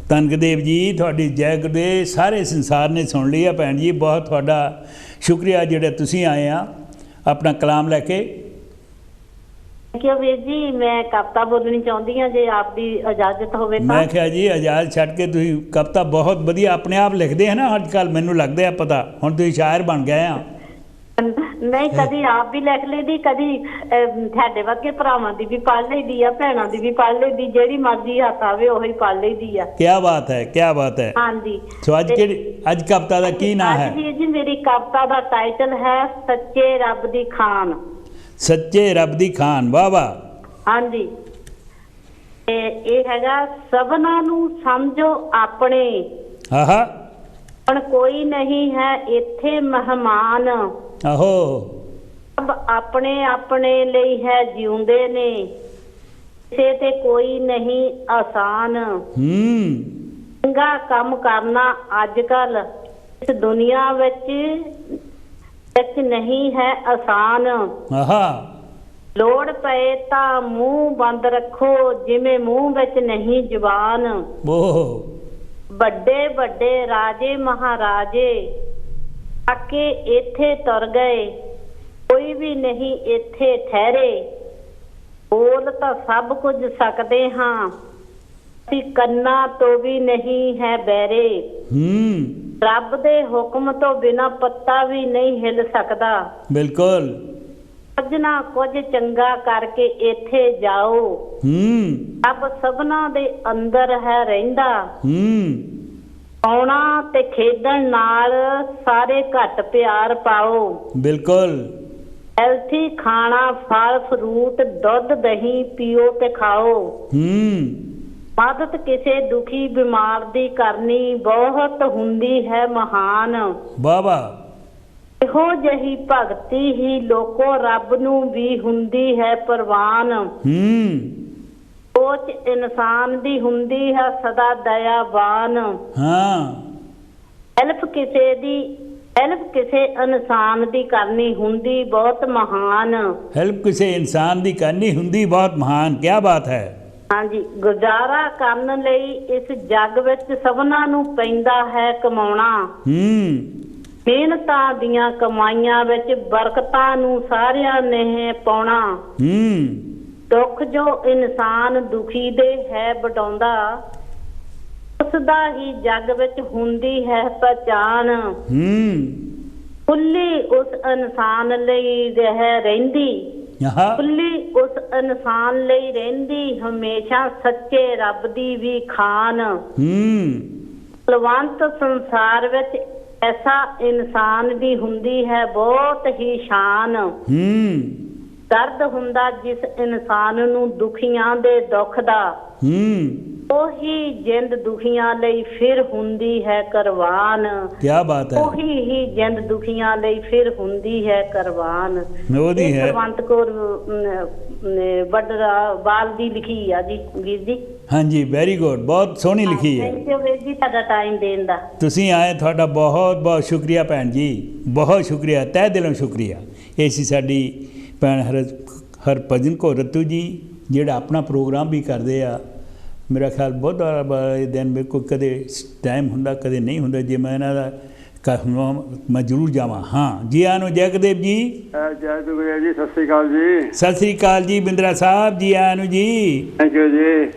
ਧੰਨ ਗੁਰਦੇਵ ਜੀ, ਤੁਹਾਡੀ ਜੈ ਗੁਰਦੇਵ ਸਾਰੇ ਸੰਸਾਰ ਨੇ ਸੁਣ ਲਈ ਆ ਭੈਣ ਜੀ। ਬਹੁਤ ਤੁਹਾਡਾ ਸ਼ੁਕਰੀਆ ਜਿਹੜਾ ਤੁਸੀਂ ਆਏ ਆ ਆਪਣਾ ਕਲਾਮ ਲੈ ਕੇ। ਥੈਂਕ ਯੂ ਵੀਰ ਜੀ। ਮੈਂ ਕਵਿਤਾ ਬੋਲਣੀ ਚਾਹੁੰਦੀ ਹਾਂ, ਜੇ ਆਪ ਦੀ ਇਜਾਜ਼ਤ ਹੋਵੇ ਤਾਂ। ਮੈਂ ਕਿਹਾ ਜੀ ਇਜਾਜ਼ਤ ਛੱਡ ਕੇ ਤੁਸੀਂ ਕਵਿਤਾ ਬਹੁਤ ਵਧੀਆ ਆਪਣੇ ਆਪ ਲਿਖਦੇ ਹੈ ਨਾ ਅੱਜ ਕੱਲ੍ਹ, ਮੈਨੂੰ ਲੱਗਦਾ ਪਤਾ ਹੁਣ ਤੁਸੀਂ ਸ਼ਾਇਰ ਬਣ ਗਏ ਆ। ਨਹੀਂ, ਕਦੀ ਆਪ ਵੀ ਲਿਖ ਲਈਦੀ, ਕਦੀ ਸਾਡੇ ਵਰਗੇ ਭਰਾਵਾਂ ਦੀ ਵੀ ਪੜ੍ਹ ਲਈਦੀ ਆ, ਭੈਣਾਂ ਦੀ ਵੀ ਪੜ੍ਹ ਲਈਦੀ, ਜਿਹੜੀ ਮਰਜ਼ੀ ਹੱਥ ਆਵੇ ਉਹੀ ਪੜ੍ਹ ਲਈਦੀ ਆ। ਕੀ ਬਾਤ ਹੈ, ਕੀ ਬਾਤ ਹੈ। ਹਾਂਜੀ। ਸੋ ਅੱਜ ਕਵਿਤਾ ਦਾ ਕੀ ਨਾਮ ਹੈ? ਜੀ ਮੇਰੀ ਕਵਿਤਾ ਦਾ ਟਾਈਟਲ ਹੈ ਸੱਚੇ ਰੱਬ ਦੀ ਖਾਨ। ਸੱਚੇ ਰੱਬ ਦੀ ਖਾਨ, ਵਾਹ ਵਾਹ। ਹਾਂਜੀ, ਇਹ ਹੈਗਾ ਸਭਨਾਂ ਨੂੰ ਸਮਝੋ ਆਪਣੇ, ਆਹਾ, ਹੁਣ ਕੋਈ ਨਹੀਂ ਹੈ ਇੱਥੇ ਮਹਿਮਾਨ, ਆਹੋ, ਸਭ ਆਪਣੇ ਆਪਣੇ ਲਈ ਹੈ ਜਿਉਂਦੇ ਨੇ, ਕਿਸੇ ਤੇ ਕੋਈ ਨਹੀਂ ਆਸਾਨ। ਚੰਗਾ ਕੰਮ ਕਰਨਾ ਅੱਜ ਕੱਲ ਇਸ ਦੁਨੀਆ ਵਿੱਚ ਨਹੀਂ ਹੈ ਆਸਾਨ। ਲੋੜ ਪਏ ਤਾਂ ਮੂੰਹ ਬੰਦ ਰੱਖੋ, ਜਿਵੇਂ ਮੂੰਹ ਵਿੱਚ ਨਹੀਂ ਜ਼ੁਬਾਨ। ਵੱਡੇ ਵੱਡੇ ਰਾਜੇ ਮਹਾਰਾਜੇ ਆਕੇ ਇੱਥੇ ਤੁਰ ਗਏ, ਕੋਈ ਵੀ ਨਹੀਂ ਇੱਥੇ ਠਹਿਰੇ। ਬੋਲ ਤਾਂ ਸਭ ਕੁਝ ਸਕਦੇ ਹਾਂ, ਅਸੀਂ ਕੰਨਾਂ ਤੋਂ ਵੀ ਨਹੀਂ ਹੈ ਬੈਰੇ। ਰੱਬ ਦੇ ਹੁਕਮ ਤੋਂ ਬਿਨਾਂ ਪੱਤਾ ਵੀ ਨਹੀਂ ਹਿੱਲ ਸਕਦਾ। ਬਿਲਕੁਲ। ਕੁਝ ਨਾ ਕੁਝ ਚੰਗਾ ਕਰਕੇ ਇੱਥੇ ਜਾਓ, ਰੱਬ ਸਭਨਾਂ ਦੇ ਅੰਦਰ ਹੈ ਰਹਿੰਦਾ। ਆਉਣਾ ਤੇ ਖੇਡਣ ਨਾਲ ਸਾਰੇ ਘੱਟ ਪਿਆਰ ਪਾਓ। ਬਿਲਕੁਲ। ਹੈਲਥੀ ਖਾਣਾ, ਫਲ ਫਰੂਟ, ਦੁੱਧ ਦਹੀਂ ਪੀਓ ਤੇ ਖਾਓ। ਮਦਦ ਕਿਸੇ ਦੁਖੀ ਬਿਮਾਰ ਦੀ ਕਰਨੀ ਬਹੁਤ ਹੁੰਦੀ ਹੈ ਮਹਾਨ। ਬਾਬਾ ਇਹੋ ਜਿਹੀ ਭਗਤੀ ਹੀ ਲੋਕੋ ਰੱਬ ਨੂੰ ਵੀ ਹੁੰਦੀ ਹੈ ਪ੍ਰਵਾਨ। ਸੋਚ ਇਨਸਾਨ ਦੀ ਹੁੰਦੀ ਹੈ ਸਦਾ ਦਇਆਵਾਨ। ਹੈਲਪ ਕਿਸੇ ਇਨਸਾਨ ਦੀ ਕਰਨੀ ਹੁੰਦੀ ਬਹੁਤ ਮਹਾਨ। ਹੈਲਪ ਕਿਸੇ ਇਨਸਾਨ ਦੀ ਕਰਨੀ ਹੁੰਦੀ ਬਹੁਤ ਮਹਾਨ। ਕੀ ਬਾਤ ਹੈ। ਹਾਂਜੀ, ਗੁਜ਼ਾਰਾ ਕਰਨ ਲਈ ਇਸ ਜੱਗ ਵਿੱਚ ਸਭਨਾਂ ਨੂੰ ਪੈਂਦਾ ਹੈ ਕਮਾਉਣਾ। ਮਿਹਨਤਾਂ ਦੀਆਂ ਕਮਾਈਆਂ ਵਿੱਚ ਬਰਕਤਾਂ ਨੂੰ ਸਾਰਿਆਂ ਨੇ ਪਾਉਣਾ। ਦੁੱਖ ਜੋ ਇਨਸਾਨ ਦੁਖੀ ਦੇ ਹੈ ਵਟਾਉਂਦਾ, ਉਸ ਦਾ ਹੀ ਜੱਗ ਵਿੱਚ ਹੁੰਦੀ ਹੈ ਪਹਿਚਾਨ। ਖੁੱਲੀ ਉਸ ਇਨਸਾਨ ਲਈ ਰਹਿੰਦੀ, ਖੁੱਲੀ ਉਸ ਇਨਸਾਨ ਲਈ ਰਹਿੰਦੀ ਹਮੇਸ਼ਾ ਸੱਚੇ ਰੱਬ ਦੀ ਵੀ ਖਾਨ। ਬਲਵੰਤ ਸੰਸਾਰ ਵਿੱਚ ਐਸਾ ਇਨਸਾਨ ਦੀ ਹੁੰਦੀ ਹੈ ਬਹੁਤ ਹੀ ਸ਼ਾਨ। ਦਰਦ ਹੁੰਦਾ ਜਿਸ ਇਨਸਾਨ ਨੂੰ ਦੁਖੀਆਂ ਦੇ ਦੁੱਖ ਦਾ, ਉਹੀ ਜਿੰਦ ਦੁਖੀਆਂ ਲਈ ਫਿਰ ਹੁੰਦੀ ਹੈ ਕੁਰਬਾਨ। ਕੀ ਬਾਤ ਹੈ। ਉਹੀ ਹੀ ਜਿੰਦ ਦੁਖੀਆਂ ਲਈ ਫਿਰ ਹੁੰਦੀ ਹੈ ਕੁਰਬਾਨ। ਉਹਦੀ ਹੈ ਬਲਵੰਤ ਕੌਰ ਬਾਲ ਦੀ ਲਿਖੀ ਆ ਜੀ ਵੀਰ ਜੀ। ਹਾਂਜੀ, ਵੈਰੀ ਗੁੱਡ, ਬਹੁਤ ਸੋਹਣੀ ਲਿਖੀ ਹੈ। ਥੈਂਕ ਯੂ ਵੀਰ ਜੀ ਤੁਹਾਡਾ ਟਾਈਮ ਦੇਣ ਦਾ। ਤੁਸੀਂ ਆਏ, ਤੁਹਾਡਾ ਬਹੁਤ ਬਹੁਤ ਸ਼ੁਕਰੀਆ ਭੈਣ ਜੀ, ਬਹੁਤ ਸ਼ੁਕਰੀਆ, ਤਹਿ ਦਿਲੋਂ ਸ਼ੁਕਰੀਆ। ਇਹ ਸੀ ਸਾਡੀ ਭੈਣ ਹਰਭਜਨ ਕੌਰ ਰੱਤੂ ਜੀ, ਜਿਹੜਾ ਆਪਣਾ ਪ੍ਰੋਗਰਾਮ ਵੀ ਕਰਦੇ ਆ। ਮੇਰਾ ਖਿਆਲ ਬਹੁਤ ਦਿਨ ਮੇਰੇ ਕੋਲ ਕਦੇ ਟਾਈਮ ਹੁੰਦਾ ਕਦੇ ਨਹੀਂ ਹੁੰਦਾ, ਜੇ ਮੈਂ ਇਹਨਾਂ ਦਾ ਮੈਂ ਜ਼ਰੂਰ ਜਾਵਾਂ। ਹਾਂ ਜੀ, ਆਇਆਂ ਨੂੰ ਜੈ ਗੁਰਦੇਵ ਜੀ। ਜੈ ਗੁਰਦੇਵ ਜੀ, ਸਤਿ ਸ਼੍ਰੀ ਅਕਾਲ ਜੀ। ਸਤਿ ਸ਼੍ਰੀ ਅਕਾਲ ਜੀ ਬਿੰਦਰਾ ਸਾਹਿਬ ਜੀ, ਆਇਆਂ ਨੂੰ ਜੀ। ਥੈਂਕ ਯੂ ਜੀ।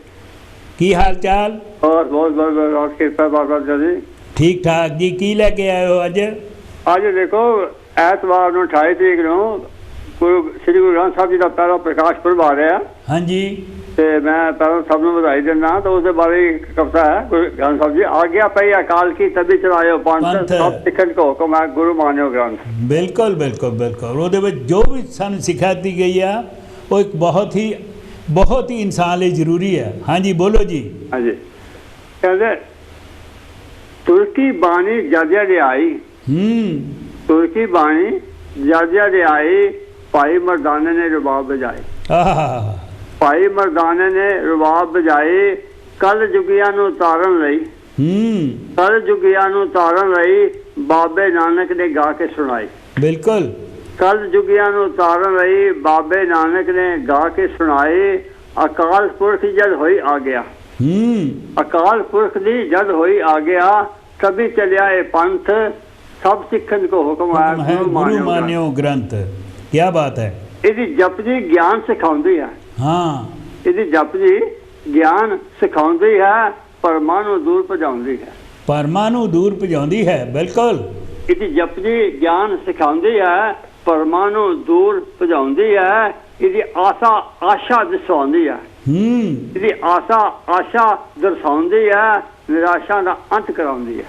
ਕੀ ਹਾਲ ਚਾਲ? ਬਹੁਤ ਬਹੁਤ ਕਿਰਪਾ ਬਾਬਾ ਜੀ। ਠੀਕ ਠਾਕ ਜੀ। ਕੀ ਲੈ ਕੇ ਆਏ ਹੋ ਅੱਜ? ਅੱਜ ਦੇਖੋ, ਐਤਵਾਰ ਨੂੰ 28 ਤਰੀਕ ਨੂੰ ਸ੍ਰੀ ਗੁਰੂ ਗ੍ਰੰਥ ਸਾਹਿਬ ਜੀ ਦਾ ਪਹਿਲਾ ਪ੍ਰਕਾਸ਼ ਪੁਰਬ ਆ ਰਿਹਾ। ਹਾਂਜੀ। ਤੇ ਮੈਂ ਪਹਿਲਾਂ ਸਭ ਨੂੰ ਵਧਾਈ ਦਿੰਦਾ। ਤਾਂ ਉਸਦੇ ਬਾਰੇ ਇੱਕ ਕਵਿਤਾ ਹੈ। ਗੁਰੂ ਗ੍ਰੰਥ ਸਾਹਿਬ ਜੀ ਆਗਿਆ ਪਈ ਅਕਾਲ ਕੀ ਤਬੀ ਚਲਾਇਓ ਪੰਥ, ਸਭ ਸਿੱਖਣ ਕੋ ਹੁਕਮ ਹੈ ਗੁਰੂ ਮਾਨਿਓ ਗ੍ਰੰਥ। ਬਿਲਕੁਲ ਬਿਲਕੁਲ ਬਿਲਕੁਲ। ਉਹਦੇ ਵਿੱਚ ਜੋ ਵੀ ਸਾਨੂੰ ਸਿੱਖਿਆ ਦਿੱਤੀ ਗਈ ਆ, ਉਹ ਇੱਕ ਬਹੁਤ ਹੀ ਇਨਸਾਨ ਲਈ ਜ਼ਰੂਰੀ ਹੈ। ਹਾਂਜੀ ਬੋਲੋ ਜੀ। ਹਾਂਜੀ, ਕਹਿੰਦੇ ਤੁਰਕੀ ਬਾਣੀ ਜਦਿਆ ਦੇ ਆਈ। ਤੁਰਕੀ ਬਾਣੀ ਜਦਿਆ ਦੇ ਆਈ, ਭਾਈ ਮਰਦਾਨੇ ਨੇ ਰਬਾਬ ਬਜਾਏ। ਭਾਈ ਮਰਦਾਨੇ ਨੇ ਰਬਾਬ ਬਜਾਏ, ਕੱਲ ਜੁਗੀਆਂ ਨੂੰ ਤਾਰਨ ਲਈ। ਕੱਲ ਜੁਗੀਆਂ ਨੂੰ ਤਾਰਨ ਲਈ ਬਾਬੇ ਨਾਨਕ ਨੇ ਗਾ ਕੇ ਸੁਣਾਈ। ਬਿਲਕੁਲ। ਕੱਲ ਜੁਗੀਆਂ ਨੂੰ ਤਾਰਨ ਲਈ ਬਾਬੇ ਨਾਨਕ ਨੇ ਗਾ ਕੇ ਸੁਣਾਏ। ਅਕਾਲ ਪੁਰਖ ਜਦ ਹੋਈ ਆ ਗਿਆ। ਅਕਾਲ ਪੁਰਖ ਦੀ ਜਦ ਹੋਈ ਆ ਗਿਆ ਕਭੀ ਚਲਿਆ ਇਹ ਪੰਥ ਸਭ ਸਿੱਖਣ ਕੋ ਹੁਕਮ ਹੈ ਗੁਰੂ ਮਾਨਿਓ ਗ੍ਰੰਥ। ਕੀ ਬਾਤ ਹੈ। ਇਹਦੀ ਜਪਜੀ ਗਿਆਨ ਸਿਖਾਉਂਦੀ ਹੈ। ਹਾਂ, ਇਹਦੀ ਜਪਜੀ ਗਿਆਨ ਸਿਖਾਉਂਦੀ ਹੈ, ਪਰਮਾਂ ਨੂੰ ਦੂਰ ਭਜਾਉਂਦੀ ਹੈ। ਪਰਮਾਂ ਨੂੰ ਦੂਰ ਭਜਾਉਂਦੀ ਹੈ, ਬਿਲਕੁਲ। ਇਹਦੀ ਜਪਜੀ ਗਿਆਨ ਸਿਖਾਉਂਦੀ ਹੈ, ਪਰਮਾਂ ਨੂੰ ਦੂਰ ਭਜਾਉਂਦੀ ਹੈ। ਇਹਦੀ ਆਸ਼ਾ ਦਰਸਾਉਂਦੀ ਹੈ। ਇਹਦੀ ਆਸ਼ਾ ਦਰਸਾਉਂਦੀ ਹੈ, ਨਿਰਾਸ਼ਾ ਦਾ ਅੰਤ ਕਰਾਉਂਦੀ ਹੈ।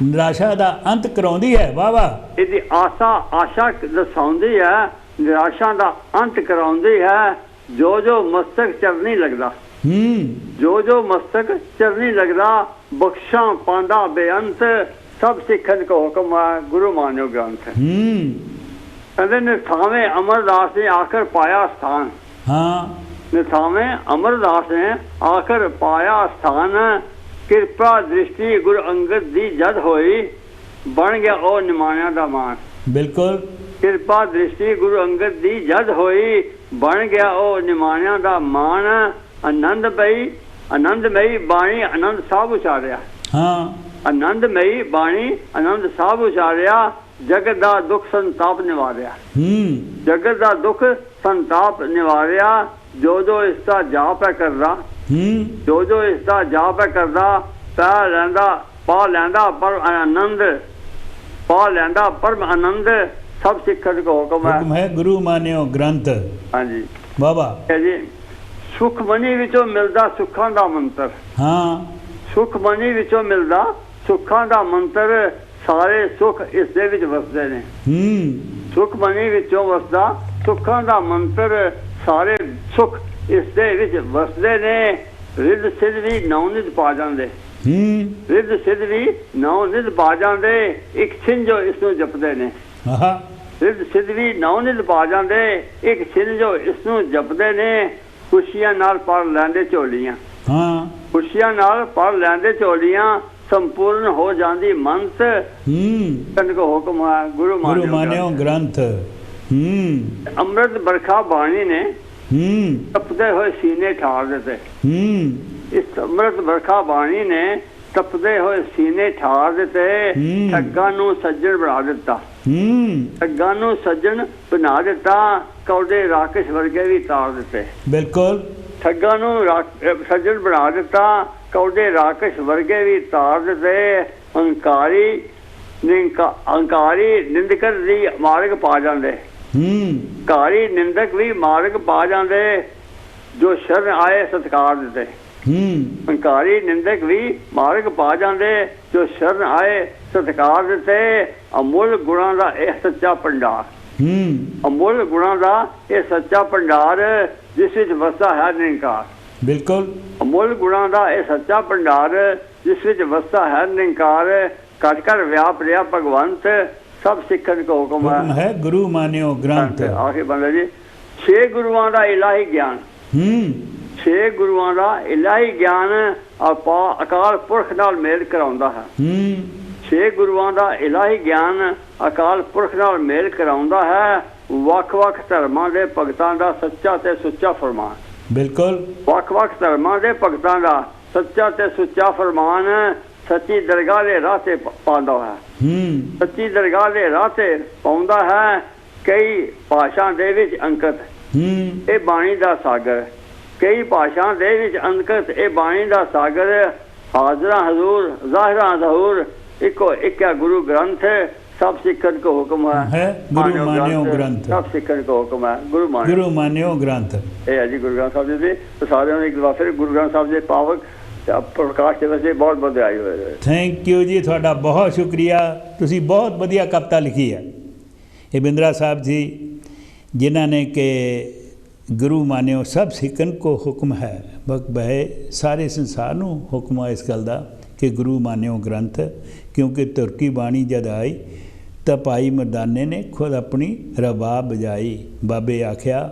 ਨਿਰਾਸ਼ਾ ਦਾ ਅੰਤ ਕਰਾਉਂਦੀ ਹੈ। ਵਾਹ ਵਾਹ। ਇਹਦੀ ਆਸ਼ਾ ਦਰਸਾਉਂਦੀ ਹੈ, ਨਿਰਾਸ਼ਾ ਦਾ ਅੰਤ ਕਰਾਉਂਦੀ ਹੈ। ਜੋ ਮਸਤਕ ਚਰਨੀ ਲੱਗਦਾ, ਜੋ ਮਸਤਕ ਚਰਨੀ ਲੱਗਦਾ, ਬਖਸ਼ਾਂ ਪਾਂਦਾ ਬੇਅੰਤ ਸਭ ਸਿੱਖਣ ਕੋ ਹੁਕਮ ਹੈ ਗੁਰੂ ਮਾਨਿਓ ਗ੍ਰੰਥ। ਕਹਿੰਦੇ ਨਿਥਾਵੇਂ ਅਮਰਦਾਸ ਨੇ ਆਖਰ ਪਾਇਆ ਸਥਾਨ। ਹਾਂ, ਨਿਥਾਵੇਂ ਅਮਰਦਾਸ ਨੇ ਆਖਰ ਪਾਇਆ ਸਥਾਨ। ਕਿਰਪਾ ਦ੍ਰਿਸ਼ਟੀ ਗੁਰੂ ਅੰਗਦ ਦੀ ਜਦ ਹੋਈ ਬਣ ਗਿਆ ਉਹ ਨਿਮਾਣਿਆਂ ਦਾ ਮਾਣ। ਬਿਲਕੁਲ। ਕਿਰਪਾ ਦ੍ਰਿਸ਼ਟੀ ਗੁਰੂ ਅੰਗਦ ਦੀ ਜਦ ਹੋਈ ਬਣ ਗਿਆ ਉਹ ਨਿਮਾਣਿਆਂ ਦਾ ਮਾਣ। ਆਨੰਦਮਈ ਬਾਣੀ ਆਨੰਦ ਸਾਹਿਬ ਉਚਾਰਿਆ। ਹਾਂ, ਆਨੰਦਮਈ ਬਾਣੀ ਆਨੰਦ ਸਾਹਿਬ ਉਚਾਰਿਆ। ਜਗਤ ਦਾ ਦੁੱਖ ਸੰਤਾਪ ਨਿਵਾਰਿਆ। ਜਗਤ ਦਾ ਦੁੱਖ ਸੰਤਾਪ ਨਿਵਾਰਿਆ। ਜੋ ਇਸ ਦਾ ਜਾਪ ਹੈ ਕਰਦਾ, ਜੋ ਇਸ ਦਾ ਜਾਪ ਹੈ ਕਰਦਾ, ਪਾ ਲੈਂਦਾ ਪਰਮ ਆਨੰਦ, ਪਾ ਲੈਂਦਾ ਪਰਮ ਆਨੰਦ ਸਭ ਸਿੱਖਣ ਕੋ ਹੁਕਮ ਹੈ ਗੁਰੂ ਮਾਨਿਓ ਗ੍ਰੰਥ। ਹਾਂਜੀ ਬਾਬਾ ਜੀ। ਸੁਖਮਨੀ ਵਿੱਚੋਂ ਮਿਲਦਾ ਸੁੱਖਾਂ ਦਾ ਮੰਤਰ। ਹਾਂ, ਸੁਖਮਨੀ ਵਿੱਚੋਂ ਮਿਲਦਾ ਸੁੱਖਾਂ ਦਾ ਮੰਤਰ। ਸਾਰੇ ਸੁੱਖ ਇਸ ਦੇ ਵਿੱਚ ਵਸਦੇ ਨੇ। ਸੁਖਮਨੀ ਵਿੱਚੋਂ ਵਸਦਾ ਸੁੱਖਾਂ ਦਾ ਮੰਤਰ। ਸਾਰੇ ਸੁੱਖ ਇਸ ਦੇ ਵਿੱਚ ਵਸਦੇ ਨੇ। ਰਿੱਧ ਸਿੱਧ ਵੀ ਨੌਨਿਤ ਪਾ ਜਾਂਦੇ। ਰਿੱਧ ਸਿੱਧ ਵੀ ਨੌਨਿਤ ਪਾ ਜਾਂਦੇ। ਇੱਕ ਛਿੰਝੋ ਇਸ ਨੂੰ ਜਪਦੇ ਨੇ। ਰਿੱਧ ਸਿੱਧ ਵੀ ਨੌਨਿਤ ਪਾ ਜਾਂਦੇ। ਇੱਕ ਛਿੰਝੋ ਇਸ ਨੂੰ ਜਪਦੇ ਨੇ। ਖੁਸ਼ੀਆਂ ਨਾਲ ਭਰ ਲੈਂਦੇ ਝੋਲੀਆਂ। ਖੁਸ਼ੀਆਂ ਨਾਲ ਭਰ ਲੈਂਦੇ ਝੋਲੀਆਂ। ਸੰਪੂਰਨ ਹੋ ਜਾਂਦੀ ਮੰਤ ਕੰਨ ਕੋ ਹੁਕਮ ਹੈ ਗੁਰੂ ਮਾਨਿਓ ਗ੍ਰੰਥ। ਅੰਮ੍ਰਿਤ ਬਰਖਾ ਬਾਣੀ ਨੇ ਤਪਦੇ ਹੋਏ ਸੀਨੇ ਠਾਰ ਦਿੱਤੇ। ਇਸ ਅੰਮ੍ਰਿਤ ਬਰਖਾ ਬਾਣੀ ਨੇ ਤਪਦੇ ਹੋਏ ਸੀਨੇ ਠਾਰ ਦਿੱਤੇ। ਠੱਗਾਂ ਨੂੰ ਸੱਜਣ ਬਣਾ ਦਿੱਤਾ। ਠੱਗਾਂ ਨੂੰ ਸੱਜਣ ਬਣਾ ਦਿੱਤਾ। ਕੌਡੇ ਰਾਕੇਸ਼ ਵਰਗੇ ਵੀ ਤਾਰ ਦਿੱਤੇ। ਬਿਲਕੁਲ। ਠੱਗਾਂ ਨੂੰ ਸੱਜਣ ਬਣਾ ਦਿੱਤਾ। ਕੌਡੇ ਰਾਕੇਸ਼ ਵਰਗੇ ਵੀ ਤਾਰ ਦਿੱਤੇ। ਹੰਕਾਰੀ ਨਿੰਦਕ ਦੀ ਮਾਰਗ ਪਾ ਜਾਂਦੇ। ਹੰਕਾਰੀ ਨਿੰਦਕ ਵੀ ਮਾਰਗ ਪਾ ਜਾਂਦੇ। ਜੋ ਸ਼ਰਨ ਆਏ ਸਤਿਕਾਰ ਦਿੱਤੇ। ਹੰਕਾਰੀ ਨਿੰਦਕ ਵੀ ਮਾਰਗ ਪਾ ਜਾਂਦੇ। ਜੋ ਸ਼ਰਨ ਆਏ ਸਤਿਕਾਰ ਦਿੱਤੇ। ਅਮੁੱਲ ਗੁਣਾਂ ਦਾ ਇਹ ਸੱਚਾ ਭੰਡਾਰ। ਅਮੁੱਲ ਗੁਣਾਂ ਦਾ ਇਹ ਸੱਚਾ ਭੰਡਾਰ ਜਿਸ ਵਿੱਚ ਵਸਦਾ ਹੈ ਨਿਰੰਕਾਰ। ਬਿਲਕੁਲ। ਅਮੁੱਲ ਗੁਣਾਂ ਦਾ ਇਹ ਸੱਚਾ ਭੰਡਾਰ ਜਿਸ ਵਿੱਚ ਵਸਦਾ ਹੈ ਨਿਰੰਕਾਰ। ਘਟ ਘਟ ਵਿਆਪ ਰਿਹਾ ਭਗਵੰਤ ਸਭ ਸਿੱਖਣ ਕੋ ਹੁਕਮ ਹੈ ਗੁਰੂ ਮਾਨਿਓ ਗ੍ਰੰਥ। ਆਖੇ ਬੰਦਾ ਜੀ 6 ਗੁਰੂਆਂ ਦਾ ਇਲਾਹੀ ਗਿਆਨ। 6 ਗੁਰੂਆਂ ਦਾ ਇਲਾਹੀ ਗਿਆਨ ਅਕਾਲ ਪੁਰਖ ਨਾਲ ਮੇਲ ਕਰਾਉਂਦਾ ਹੈ। 6 ਗੁਰੂਆਂ ਦਾ ਇਲਾਹੀ ਗਿਆਨ ਅਕਾਲ ਪੁਰਖ ਨਾਲ ਮੇਲ ਕਰਾਉਂਦਾ ਹੈ। ਵੱਖ ਵੱਖ ਧਰਮਾਂ ਦੇ ਭਗਤਾਂ ਦਾ ਸੱਚਾ ਤੇ ਸੁੱਚਾ ਫਰਮਾਨ। ਬਿਲਕੁਲ। ਵੱਖ ਵੱਖ ਧਰਮਾਂ ਦੇ ਭਗਤਾਂ ਦਾ ਸੱਚਾ ਤੇ ਸੁੱਚਾ ਫਰਮਾਨ ਸੱਚੀ ਦਰਗਾਹ ਦੇ ਰਾਹ ਤੇ ਪਾਉਂਦਾ ਹੈ। ਸੱਚੀ ਦਰਗਾਹ ਦੇ ਰਾਹ ਤੇ ਪਾਉਂਦਾ ਹੈ। ਕਈ ਭਾਸ਼ਾ ਦੇ ਵਿੱਚ ਅੰਕਿਤ ਇਹ ਬਾਣੀ ਦਾ ਸਾਗਰ। ਕਈ ਭਾਸ਼ਾ ਦੇ ਵਿੱਚ ਅੰਕਿਤ ਇਹ ਬਾਣੀ ਦਾ ਸਾਗਰ। ਹਾਜ਼ਰਾ ਹਜ਼ੂਰ ਜ਼ਾਹਿਰਾ ਜ਼ਹੂਰ ਇੱਕੋ ਇੱਕ ਗੁਰੂ ਗ੍ਰੰਥ ਸਭ ਸਿੱਖਣ ਕੋ ਹੁਕਮ ਹੈ ਗੁਰੂ ਮਾਨਿਓ ਗ੍ਰੰਥ। ਸਭ ਸਿੱਖਣ ਕੋ ਹੁਕਮ ਹੈ ਗੁਰੂ ਮਾਨਿਓ ਗ੍ਰੰਥ। ਇਹ ਹੈ ਜੀ ਗੁਰੂ ਗ੍ਰੰਥ ਸਾਹਿਬ ਜੀ ਦੇ। ਸਾਰਿਆਂ ਨੂੰ ਇੱਕ ਵਾਰ ਫਿਰ ਗੁਰੂ ਗ੍ਰੰਥ ਸਾਹਿਬ ਦੇ ਪਾਵਕ ਪ੍ਰਕਾਸ਼ ਦਿਵਸ ਦੇ ਬਹੁਤ ਬਹੁਤ ਆਏ ਹੋਏ। ਥੈਂਕ ਯੂ ਜੀ, ਤੁਹਾਡਾ ਬਹੁਤ ਸ਼ੁਕਰੀਆ। ਤੁਸੀਂ ਬਹੁਤ ਵਧੀਆ ਕਵਿਤਾ ਲਿਖੀ ਹੈ। ਇਹ ਬਿੰਦਰਾ ਸਾਹਿਬ ਜੀ ਜਿਨ੍ਹਾਂ ਨੇ ਕਿ ਗੁਰੂ ਮਾਨਿਓ ਸਭ ਸਿੱਖਣ ਕੋ ਹੁਕਮ ਹੈ। ਬਹਿ ਸਾਰੇ ਸੰਸਾਰ ਨੂੰ ਹੁਕਮ ਹੈ ਇਸ ਗੱਲ ਦਾ ਕਿ ਗੁਰੂ ਮਾਨਿਓ ਗ੍ਰੰਥ। ਕਿਉਂਕਿ ਤੁਰਕੀ ਬਾਣੀ ਜਦ ਆਈ ਤਾਂ ਭਾਈ ਮਰਦਾਨੇ ਨੇ ਖੁਦ ਆਪਣੀ ਰਬਾਬ ਬਜਾਈ। ਬਾਬੇ ਆਖਿਆ,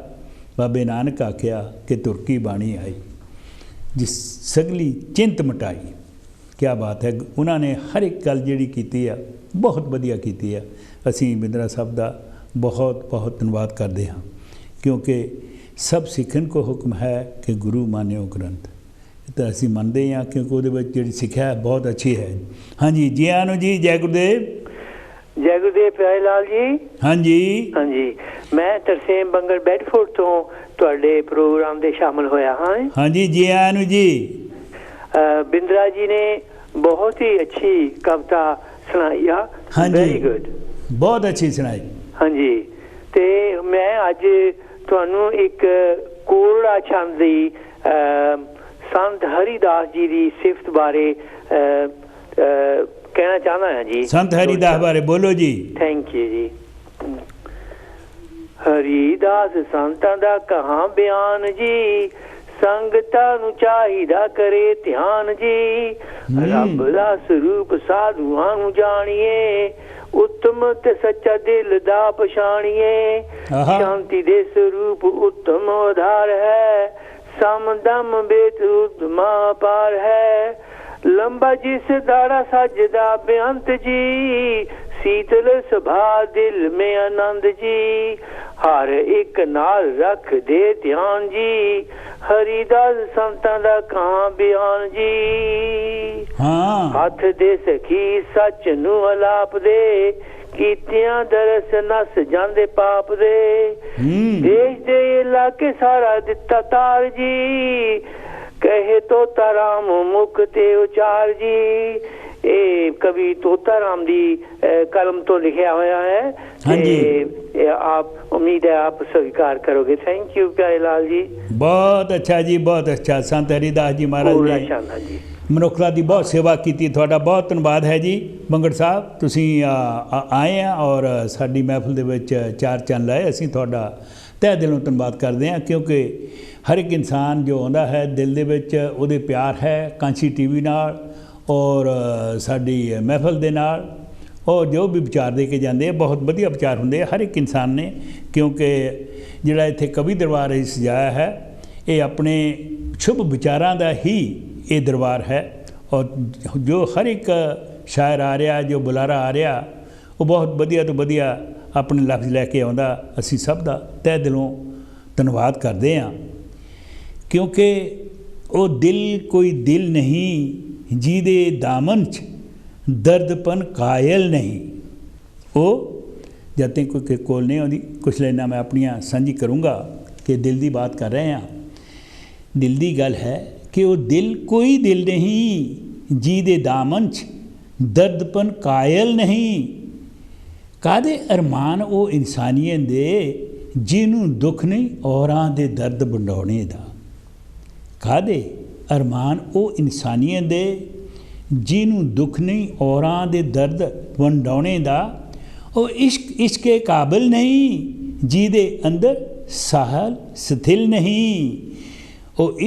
ਬਾਬੇ ਨਾਨਕ ਆਖਿਆ ਕਿ ਤੁਰਕੀ ਬਾਣੀ ਆਈ ਜਿਸ ਸਗਲੀ ਚਿੰਤ ਮਟਾਈ। ਕਿਆ ਬਾਤ ਹੈ। ਉਹਨਾਂ ਨੇ ਹਰ ਇੱਕ ਗੱਲ ਜਿਹੜੀ ਕੀਤੀ ਆ ਬਹੁਤ ਵਧੀਆ ਕੀਤੀ ਆ। ਅਸੀਂ ਬਿੰਦਰਾ ਸਾਹਿਬ ਦਾ ਬਹੁਤ ਬਹੁਤ ਧੰਨਵਾਦ ਕਰਦੇ ਹਾਂ ਕਿਉਂਕਿ ਸਭ ਸਿੱਖਣ ਕੋ ਹੁਕਮ ਹੈ ਕਿ ਗੁਰੂ ਮਾਨਿਓ ਗ੍ਰੰਥ। ਤਾਂ ਅਸੀਂ ਮੰਨਦੇ ਹਾਂ, ਕਿਉਂਕਿ ਉਹਦੇ ਵਿੱਚ ਜਿਹੜੀ ਸਿੱਖਿਆ ਬਹੁਤ ਅੱਛੀ ਹੈ। ਹਾਂਜੀ ਜੀ ਆਇਆਂ ਨੂੰ ਜੀ, ਜੈ ਗੁਰਦੇਵ। ਜੈ ਗੁਰਦੇਵ ਪਿਆਰੇ ਲਾਲ ਜੀ। ਹਾਂਜੀ ਹਾਂਜੀ, ਮੈਂ ਤਰਸੇਮ ਬੰਗਲ ਬੈਡਫੋਰਡ ਤੋਂ ਤੁਹਾਡੇ ਪ੍ਰੋਗਰਾਮ ਦੇ ਸ਼ਾਮਲ ਹੋਇਆ ਹਾਂ। ਹਾਂਜੀ ਜੀ ਆਇਆਂ ਨੂੰ ਜੀ। ਬਿੰਦਰਾ ਜੀ ਨੇ ਬਹੁਤ ਹੀ ਅੱਛੀ ਕਵਿਤਾ ਸੁਣਾਈ ਆ। ਵੈਰੀ ਗੁੱਡ, ਬਹੁਤ ਅੱਛੀ ਸੁਣਾਈ। ਹਾਂਜੀ, ਤੇ ਮੈਂ ਅੱਜ ਤੁਹਾਨੂੰ ਇੱਕ ਕੋਰੜਾ ਛੰਦ ਦੀ ਸੰਤ ਹਰੀਦਾਸ ਜੀ ਦੀ ਸਿਫਤ ਬਾਰੇ ਕਹਿਣਾ ਚਾਹੁੰਦਾ ਹਾਂ ਜੀ। ਸੰਤ ਹਰੀਦਾਸ ਬਾਰੇ ਬੋਲੋ ਜੀ। ਥੈਂਕ ਯੂ ਜੀ। ਹਰੀਦਾਸ ਸੰਤਾਂ ਦਾ ਕਹਾਂ ਬਿਆਨ ਜੀ, ਸੰਗਤਾਂ ਨੂੰ ਚਾਹੀਦਾ ਕਰੇ ਧਿਆਨ ਜੀ। ਰੱਬ ਦਾ ਸਰੂਪ ਸਾਧੂਆਂ ਨੂੰ ਜਾਣੀਏ, ਉੱਤਮ ਤੇ ਸੱਚਾ ਦਿਲ ਦਾ ਪਛਾਣੀਏ। ਸ਼ਾਂਤੀ ਦੇ ਸਰੂਪ ਉੱਤਮ ਆਧਾਰ ਹੈ, ਸਮਦਮ ਬੇਤ ਉਤਮਾ ਪਾਰ ਹੈ। ਲੰਬਾ ਜਿਸ ਦਾੜਾ ਸਜਦਾ ਬੇਅੰਤ ਜੀ, ਸੀਤਲ ਸੁਭਾ ਦਿਲ ਮੇਂ ਆਨੰਦ ਜੀ। ਹਰ ਇੱਕ ਨਾਲ ਰੱਖ ਦੇ ਧਿਆਨ ਜੀ, ਹਰੀਦਾਸ ਸੰਤਾਂ ਦਾ ਕਹਾਂ ਬਿਆਨ ਜੀ। ਹੱਥ ਦੇ ਸਖੀ ਸੱਚ ਨੂੰ ਅਲਾਪ ਦੇ, ਕੀਤਿਆਂ ਦਰਸ ਨਸ ਜਾਂਦੇ ਪਾਪ ਦੇ। ਦੇਸ਼ ਦੇ ਇਲਾਕੇ ਸਾਰਾ ਦਿੱਤਾ ਤਾਰ ਜੀ, ਕਹੇ ਤੋਤਾ ਰਾਮ ਮੁਖ ਤੇ ਉਚਾਰ ਜੀ। ਇਹ ਕਵੀ ਤੋਤਾ ਰਾਮ ਦੀ ਕਲਮ ਤੋਂ ਲਿਖਿਆ ਹੋਇਆ ਹੈ। ਤੇ ਆਪ ਉਮੀਦ ਹੈ ਆਪ ਸਵੀਕਾਰ ਕਰੋਗੇ। ਥੈਂਕ ਯੂ ਪਿਆਰੇ ਲਾਲ ਜੀ। ਬਹੁਤ ਅੱਛਾ ਜੀ, ਬਹੁਤ ਅੱਛਾ। ਸੰਤ ਹਰੀਦਾਸ ਜੀ ਮਹਾਰਾਜ ਨੇ ਮਨੁੱਖਤਾ ਦੀ ਬਹੁਤ ਸੇਵਾ ਕੀਤੀ। ਤੁਹਾਡਾ ਬਹੁਤ ਧੰਨਵਾਦ ਹੈ ਜੀ ਬੰਗੜ ਸਾਹਿਬ, ਤੁਸੀਂ ਆਏ ਆ ਔਰ ਸਾਡੀ ਮਹਿਫਲ ਦੇ ਵਿੱਚ ਚਾਰ ਚੰਨ ਲਾਏ। ਅਸੀਂ ਤੁਹਾਡਾ ਤਹਿ ਦਿਲੋਂ ਧੰਨਵਾਦ ਕਰਦੇ ਹਾਂ, ਕਿਉਂਕਿ ਹਰ ਇੱਕ ਇਨਸਾਨ ਜੋ ਆਉਂਦਾ ਹੈ ਦਿਲ ਦੇ ਵਿੱਚ ਉਹਦੇ ਪਿਆਰ ਹੈ ਕਾਂਸੀ TV ਨਾਲ ਔਰ ਸਾਡੀ ਮਹਿਫਲ ਦੇ ਨਾਲ, ਔਰ ਜੋ ਵੀ ਵਿਚਾਰ ਦੇ ਕੇ ਜਾਂਦੇ ਆ ਬਹੁਤ ਵਧੀਆ ਵਿਚਾਰ ਹੁੰਦੇ ਆ ਹਰ ਇੱਕ ਇਨਸਾਨ ਨੇ। ਕਿਉਂਕਿ ਜਿਹੜਾ ਇੱਥੇ ਕਵੀ ਦਰਬਾਰ ਅਸੀਂ ਸਜਾਇਆ ਹੈ, ਇਹ ਆਪਣੇ ਸ਼ੁਭ ਵਿਚਾਰਾਂ ਦਾ ਹੀ ਇਹ ਦਰਬਾਰ ਹੈ। ਔਰ ਜੋ ਹਰ ਇੱਕ ਸ਼ਾਇਰ ਆ ਰਿਹਾ, ਜੋ ਬੁਲਾਰਾ ਆ ਰਿਹਾ, ਉਹ ਬਹੁਤ ਵਧੀਆ ਤੋਂ ਵਧੀਆ ਆਪਣੇ ਲਫ਼ਜ਼ ਲੈ ਕੇ ਆਉਂਦਾ। ਅਸੀਂ ਸਭ ਦਾ ਤਹਿ ਦਿਲੋਂ ਧੰਨਵਾਦ ਕਰਦੇ ਹਾਂ, ਕਿਉਂਕਿ ਉਹ ਦਿਲ ਕੋਈ ਦਿਲ ਨਹੀਂ ਜਿਹਦੇ ਦਾਮਨ 'ਚ ਦਰਦਪਨ ਕਾਇਲ ਨਹੀਂ। ਉਹ ਜਦ ਤੱਕ ਕੋਈ ਕੋਲ ਨਹੀਂ ਆਉਂਦੀ, ਕੁਛ ਲੈਣਾ ਮੈਂ ਆਪਣੀਆਂ ਸਾਂਝੀ ਕਰੂੰਗਾ ਕਿ ਦਿਲ ਦੀ ਬਾਤ ਕਰ ਰਹੇ ਹਾਂ। ਦਿਲ ਦੀ ਗੱਲ ਹੈ ਕਿ ਉਹ ਦਿਲ ਕੋਈ ਦਿਲ ਨਹੀਂ ਜਿਹਦੇ ਦਾਮਨ 'ਚ ਦਰਦਪਨ ਕਾਇਲ ਨਹੀਂ। ਕਾਹਦੇ ਅਰਮਾਨ ਉਹ ਇਨਸਾਨੀਅਤ ਦੇ ਜਿਹਨੂੰ ਦੁੱਖ ਨਹੀਂ ਔਰਾਂ ਦੇ ਦਰਦ ਵੰਡਾਉਣੇ ਦਾ। ਕਾਹਦੇ ਅਰਮਾਨ ਉਹ ਇਨਸਾਨੀਅਤ ਦੇ ਜਿਹਨੂੰ ਦੁੱਖ ਨਹੀਂ ਔਰਾਂ ਦੇ ਦਰਦ ਵੰਡਾਉਣੇ ਦਾ। ਉਹ ਇਸ਼ਕੇ ਕਾਬਿਲ ਨਹੀਂ ਜਿਹਦੇ ਅੰਦਰ ਸਾਹਲ ਸਥਿਲ ਨਹੀਂ। ਉਹ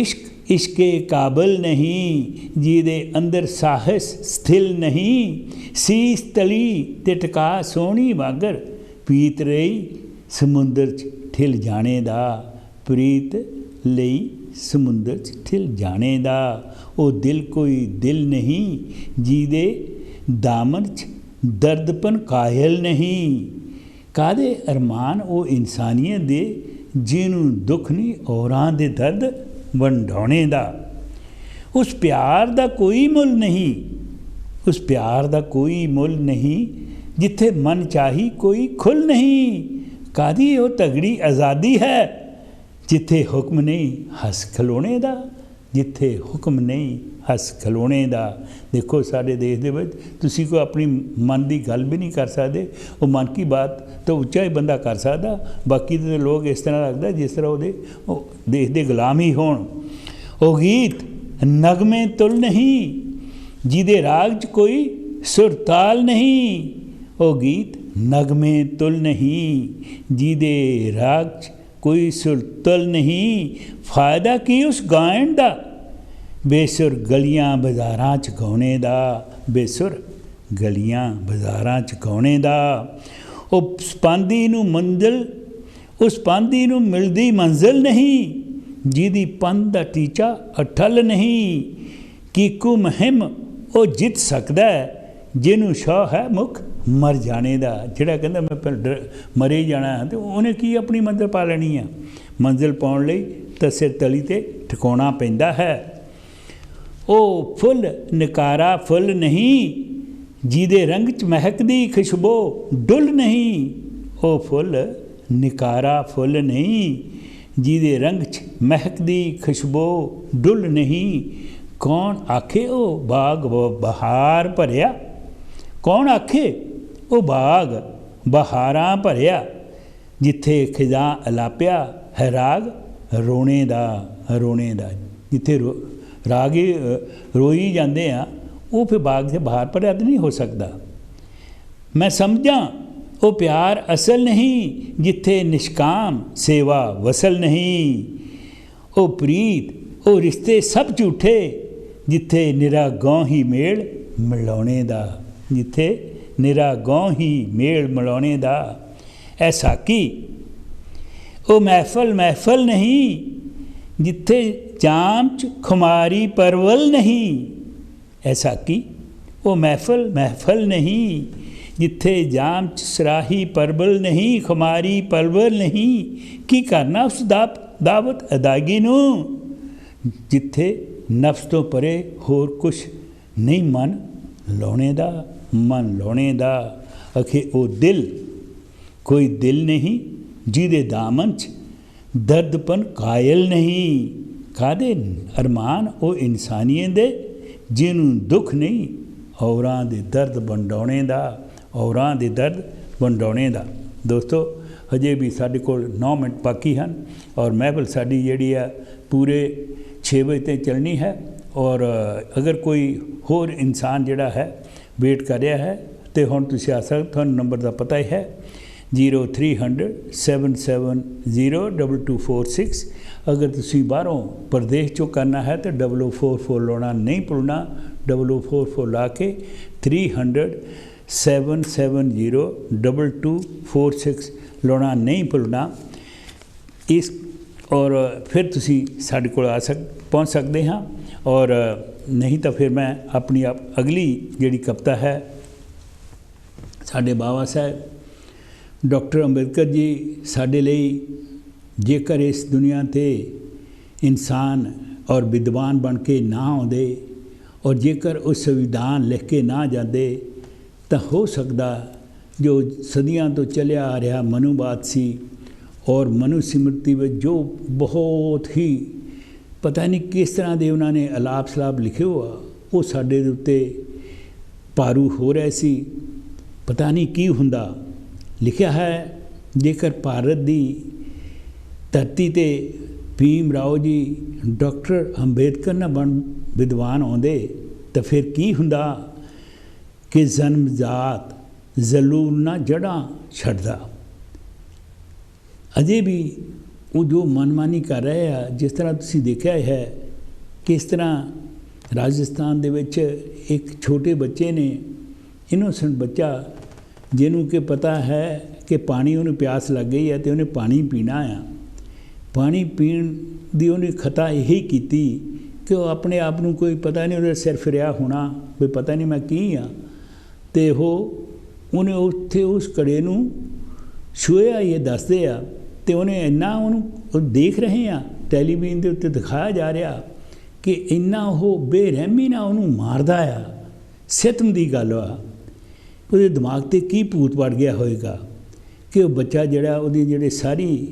ਇਸ਼ਕੇ ਕਾਬਿਲ ਨਹੀਂ ਜਿਹਦੇ ਅੰਦਰ ਸਾਹਸ ਸਥਿਲ ਨਹੀਂ। ਸੀਸ ਤਲੀ ਤੇ ਟਿਕਾ ਸੋਹਣੀ ਵਾਗਰ, ਪ੍ਰੀਤ ਰਹੀ ਸਮੁੰਦਰ 'ਚ ਠਿਲ ਜਾਣੇ ਦਾ। ਪ੍ਰੀਤ ਲਈ ਸਮੁੰਦਰ 'ਚ ਠਿਲ ਜਾਣੇ ਦਾ। ਉਹ ਦਿਲ ਕੋਈ ਦਿਲ ਨਹੀਂ ਜਿਹਦੇ ਦਾਮਨ 'ਚ ਦਰਦਪਨ ਕਾਇਲ ਨਹੀਂ। ਕਾਹਦੇ ਅਰਮਾਨ ਉਹ ਇਨਸਾਨੀਅਤ ਦੇ ਜਿਹਨੂੰ ਦੁੱਖ ਨਹੀਂ ਔਰਾਂ ਦੇ ਦਰਦ ਵੰਡਾਉਣੇ ਦਾ। ਉਸ ਪਿਆਰ ਦਾ ਕੋਈ ਮੁੱਲ ਨਹੀਂ, ਉਸ ਪਿਆਰ ਦਾ ਕੋਈ ਮੁੱਲ ਨਹੀਂ ਜਿੱਥੇ ਮਨ ਚਾਹੀ ਕੋਈ ਖੁੱਲ ਨਹੀਂ। ਕਾਹਦੀ ਉਹ ਤਗੜੀ ਆਜ਼ਾਦੀ ਹੈ ਜਿੱਥੇ ਹੁਕਮ ਨਹੀਂ ਹੱਸ ਖਲੋਣੇ ਦਾ। ਜਿੱਥੇ ਹੁਕਮ ਨਹੀਂ ਹੱਸ ਖਲੋਣੇ ਦਾ। ਦੇਖੋ ਸਾਡੇ ਦੇਸ਼ ਦੇ ਵਿੱਚ ਤੁਸੀਂ ਕੋਈ ਆਪਣੀ ਮਨ ਦੀ ਗੱਲ ਵੀ ਨਹੀਂ ਕਰ ਸਕਦੇ। ਉਹ ਮਨ ਕੀ ਬਾਤ ਤਾਂ ਉੱਚਾ ਹੀ ਬੰਦਾ ਕਰ ਸਕਦਾ, ਬਾਕੀ ਦੇ ਲੋਕ ਇਸ ਤਰ੍ਹਾਂ ਲੱਗਦਾ ਜਿਸ ਤਰ੍ਹਾਂ ਉਹਦੇ ਉਹ ਦੇਸ਼ ਦੇ ਗੁਲਾਮ ਹੀ ਹੋਣ। ਉਹ ਗੀਤ ਨਗਮੇ ਤੁਲ ਨਹੀਂ ਜਿਹਦੇ ਰਾਗ 'ਚ ਕੋਈ ਸੁਰਤਾਲ ਨਹੀਂ। ਉਹ ਗੀਤ ਨਗਮੇ ਤੁਲ ਨਹੀਂ ਜਿਹਦੇ ਰਾਗ 'ਚ ਕੋਈ ਸੁਰਤਲ ਨਹੀਂ। ਫਾਇਦਾ ਕੀ ਉਸ ਗਾਇਨ ਦਾ ਬੇਸੁਰ ਗਲੀਆਂ ਬਾਜ਼ਾਰਾਂ 'ਚ ਗਾਉਣੇ ਦਾ। ਬੇਸੁਰ ਗਲੀਆਂ ਬਾਜ਼ਾਰਾਂ 'ਚ ਗਾਉਣੇ ਦਾ। ਉਸ ਪਾਂਦੀ ਨੂੰ ਮੰਜ਼ਿਲ, ਉਸ ਪਾਂਦੀ ਨੂੰ ਮਿਲਦੀ ਮੰਜ਼ਿਲ ਨਹੀਂ ਜਿਹਦੀ ਪੰਧ ਦਾ ਟੀਚਾ ਅਟਲ ਨਹੀਂ। ਕੀਕੂ ਮੁਹਿੰਮ ਉਹ ਜਿੱਤ ਸਕਦਾ ਜਿਹਨੂੰ ਸ਼ੌਹ ਹੈ ਮੁੱਖ ਮਰ ਜਾਣੇ ਦਾ। ਜਿਹੜਾ ਕਹਿੰਦਾ ਮੈਂ ਮਰੇ ਜਾਣਾ ਹੈ, ਅਤੇ ਉਹਨੇ ਕੀ ਆਪਣੀ ਮੰਜ਼ਿਲ ਪਾ ਲੈਣੀ ਆ। ਮੰਜ਼ਿਲ ਪਾਉਣ ਲਈ ਤਾਂ ਸਿਰ ਤਲੀ 'ਤੇ ਠਿਕਾਉਣਾ ਪੈਂਦਾ ਹੈ। ਉਹ ਫੁੱਲ ਨਿਕਾਰਾ ਫੁੱਲ ਨਹੀਂ, ਜਿਹਦੇ ਰੰਗ 'ਚ ਮਹਿਕਦੀ ਖੁਸ਼ਬੂ ਡੁੱਲ ਨਹੀਂ। ਉਹ ਫੁੱਲ ਨਿਕਾਰਾ ਫੁੱਲ ਨਹੀਂ, ਜਿਹਦੇ ਰੰਗ 'ਚ ਮਹਿਕਦੀ ਖੁਸ਼ਬੂ ਡੁੱਲ ਨਹੀਂ। ਕੌਣ ਆਖੇ ਉਹ ਬਾਗ ਬਹਾਰ ਭਰਿਆ, ਕੌਣ ਆਖੇ ਉਹ ਬਾਗ ਬਹਾਰਾਂ ਭਰਿਆ, ਜਿੱਥੇ ਖਿਜ਼ਾਂ ਅਲਾਪਿਆ ਹੈ ਰਾਗ ਰੋਣੇ ਦਾ, ਰੋਣੇ ਦਾ। ਜਿੱਥੇ ਰਾਗ ਹੀ ਰੋਈ ਜਾਂਦੇ ਆ, ਉਹ ਫਿਰ ਬਾਗ 'ਚ ਬਹਾਰ ਭਰਿਆ ਤਾਂ ਨਹੀਂ ਹੋ ਸਕਦਾ। ਮੈਂ ਸਮਝਾਂ ਉਹ ਪਿਆਰ ਅਸਲ ਨਹੀਂ, ਜਿੱਥੇ ਨਿਸ਼ਕਾਮ ਸੇਵਾ ਵਸਲ ਨਹੀਂ। ਉਹ ਪ੍ਰੀਤ ਉਹ ਰਿਸ਼ਤੇ ਸਭ ਝੂਠੇ, ਜਿੱਥੇ ਨਿਰਾ ਗੌਂ ਹੀ ਮੇਲ ਮਿਲਾਉਣੇ ਦਾ, ਜਿੱਥੇ ਨਿਰਾ ਗੌਂ ਹੀ ਮੇਲ ਮਿਲਾਉਣੇ ਦਾ। ਐ ਸਾਕੀ ਉਹ ਮਹਿਫਲ ਮਹਿਫਲ ਨਹੀਂ, ਜਿੱਥੇ ਜਾਮ 'ਚ ਖੁਮਾਰੀ ਪਰਵਲ ਨਹੀਂ। ਐ ਸਾਕੀ ਉਹ ਮਹਿਫਲ ਮਹਿਫਲ ਨਹੀਂ, ਜਿੱਥੇ ਜਾਮ 'ਚ ਸਰਾਹੀ ਪਰਵਲ ਨਹੀਂ, ਖੁਮਾਰੀ ਪਰਵਲ ਨਹੀਂ। ਕੀ ਕਰਨਾ ਉਸ ਦਾਵਤ ਅਦਾਇਗੀ ਨੂੰ, ਜਿੱਥੇ ਨਫਸ ਤੋਂ ਪਰੇ ਹੋਰ ਕੁਛ ਨਹੀਂ ਮਨ ਲਾਉਣੇ ਦਾ, ਮਨ ਲਾਉਣੇ ਦਾ। ਅਖੇ ਉਹ ਦਿਲ ਕੋਈ ਦਿਲ ਨਹੀਂ, ਜਿਹਦੇ ਦਾਮਨ 'ਚ ਦਰਦਪਨ ਕਾਇਲ ਨਹੀਂ। ਕਾਹਦੇ ਅਰਮਾਨ ਉਹ ਇਨਸਾਨੀਅਤ ਦੇ, ਜਿਹਨੂੰ ਦੁੱਖ ਨਹੀਂ ਔਰਾਂ ਦੇ ਦਰਦ ਵੰਡਾਉਣੇ ਦਾ, ਔਰਾਂ ਦੇ ਦਰਦ ਵੰਡਾਉਣੇ ਦਾ। ਦੋਸਤੋ ਹਜੇ ਵੀ ਸਾਡੇ ਕੋਲ 9 ਮਿੰਟ ਬਾਕੀ ਹਨ, ਔਰ ਮਹਿਫਲ ਸਾਡੀ ਜਿਹੜੀ ਆ ਪੂਰੇ 6 ਵਜੇ ਤੇ ਚੱਲਣੀ ਹੈ। ਔਰ ਅਗਰ ਕੋਈ ਹੋਰ ਇਨਸਾਨ ਜਿਹੜਾ ਹੈ ਵੇਟ ਕਰ ਰਿਹਾ ਹੈ, ਤੇ ਹੁਣ ਤੁਸੀਂ ਆ ਸਕਦੇ, ਤੁਹਾਨੂੰ ਨੰਬਰ ਦਾ ਪਤਾ ਹੀ ਹੈ 0300 770 2246। ਅਗਰ ਤੁਸੀਂ ਬਾਹਰੋਂ ਪ੍ਰਦੇਸ਼ 'ਚੋਂ ਕਰਨਾ ਹੈ ਤਾਂ 0044 ਲਾਉਣਾ ਨਹੀਂ ਭੁੱਲਣਾ। 0044 ਲਾ ਕੇ 300 770 2246 ਲਾਉਣਾ ਨਹੀਂ ਭੁੱਲਣਾ। ਇਸ ਔਰ ਫਿਰ ਤੁਸੀਂ ਸਾਡੇ ਕੋਲ ਪਹੁੰਚ ਸਕਦੇ ਹਾਂ। ਔਰ ਨਹੀਂ ਤਾਂ ਫਿਰ ਮੈਂ ਆਪਣੀ ਅਗਲੀ ਜਿਹੜੀ ਕਵਿਤਾ ਹੈ, ਸਾਡੇ ਬਾਬਾ ਸਾਹਿਬ ਡਾਕਟਰ ਅੰਬੇਦਕਰ ਜੀ ਸਾਡੇ ਲਈ ਜੇਕਰ ਇਸ ਦੁਨੀਆ 'ਤੇ ਇਨਸਾਨ ਔਰ ਵਿਦਵਾਨ ਬਣ ਕੇ ਨਾ ਆਉਂਦੇ, ਔਰ ਜੇਕਰ ਉਹ ਸੰਵਿਧਾਨ ਲਿਖ ਕੇ ਨਾ ਜਾਂਦੇ, ਤਾਂ ਹੋ ਸਕਦਾ ਜੋ ਸਦੀਆਂ ਤੋਂ ਚੱਲਿਆ ਆ ਰਿਹਾ ਮਨੂਵਾਦ ਸੀ, ਔਰ ਮਨੂ ਸਿਮਰਤੀ ਵਿੱਚ ਜੋ ਬਹੁਤ ਹੀ ਪਤਾ ਨਹੀਂ ਕਿਸ ਤਰ੍ਹਾਂ ਦੇ ਉਹਨਾਂ ਨੇ ਅਲਾਪ ਸਲਾਪ ਲਿਖੇ ਹੋਆ, ਉਹ ਸਾਡੇ ਦੇ ਉੱਤੇ ਭਾਰੂ ਹੋ ਰਹੇ ਸੀ। ਪਤਾ ਨਹੀਂ ਕੀ ਹੁੰਦਾ। ਲਿਖਿਆ ਹੈ, ਜੇਕਰ ਭਾਰਤ ਦੀ ਧਰਤੀ 'ਤੇ ਭੀਮ ਰਾਓ ਜੀ ਡਾਕਟਰ ਅੰਬੇਦਕਰ ਨਾ ਬਣ ਵਿਦਵਾਨ ਆਉਂਦੇ, ਤਾਂ ਫਿਰ ਕੀ ਹੁੰਦਾ ਕਿ ਜਨਮਜਾਤ ਜ਼ਲੂਲ ਨਾ ਜੜ੍ਹਾਂ ਛੱਡਦਾ। ਅਜੇ ਵੀ ਉਹ ਜੋ ਮਨਮਾਨੀ ਕਰ ਰਹੇ ਆ, ਜਿਸ ਤਰ੍ਹਾਂ ਤੁਸੀਂ ਦੇਖਿਆ ਹੈ ਕਿਸ ਤਰ੍ਹਾਂ ਰਾਜਸਥਾਨ ਦੇ ਵਿੱਚ ਇੱਕ ਛੋਟੇ ਬੱਚੇ ਨੇ, ਇਨੋਸੈਂਟ ਬੱਚਾ, ਜਿਹਨੂੰ ਕਿ ਪਤਾ ਹੈ ਕਿ ਪਾਣੀ ਉਹਨੂੰ ਪਿਆਸ ਲੱਗ ਗਈ ਹੈ ਤੇ ਉਹਨੇ ਪਾਣੀ ਪੀਣਾ ਆ। ਪਾਣੀ ਪੀਣ ਦੀ ਉਹਨੇ ਖਤਾ ਇਹੀ ਕੀਤੀ ਕਿ ਉਹ ਆਪਣੇ ਆਪ ਨੂੰ ਕੋਈ ਪਤਾ ਨਹੀਂ, ਉਹਦੇ ਸਿਰ ਫਿਰਿਆ ਹੋਣਾ ਵੀ ਪਤਾ ਨਹੀਂ ਮੈਂ ਕੀ ਹਾਂ, ਅਤੇ ਉਹਨੇ ਉੱਥੇ ਉਸ ਘੜੇ ਨੂੰ ਛੂਹਿਆ, ਇਹ ਦੱਸਦੇ ਆ। ਅਤੇ ਉਹਨੇ ਇੰਨਾ ਉਹਨੂੰ ਦੇਖ ਰਹੇ ਆ ਟੈਲੀਵਿਜ਼ਨ ਦੇ ਉੱਤੇ ਦਿਖਾਇਆ ਜਾ ਰਿਹਾ ਕਿ ਇੰਨਾ ਉਹ ਬੇਰਹਿਮੀ ਨਾਲ ਉਹਨੂੰ ਮਾਰਦਾ ਆ। ਸਿਤਮ ਦੀ ਗੱਲ ਆ, ਉਹਦੇ ਦਿਮਾਗ 'ਤੇ ਕੀ ਭੂਤ ਵੜ ਗਿਆ ਹੋਏਗਾ ਕਿ ਉਹ ਬੱਚਾ ਜਿਹੜਾ, ਉਹਦੀ ਜਿਹੜੇ ਸਾਰੀ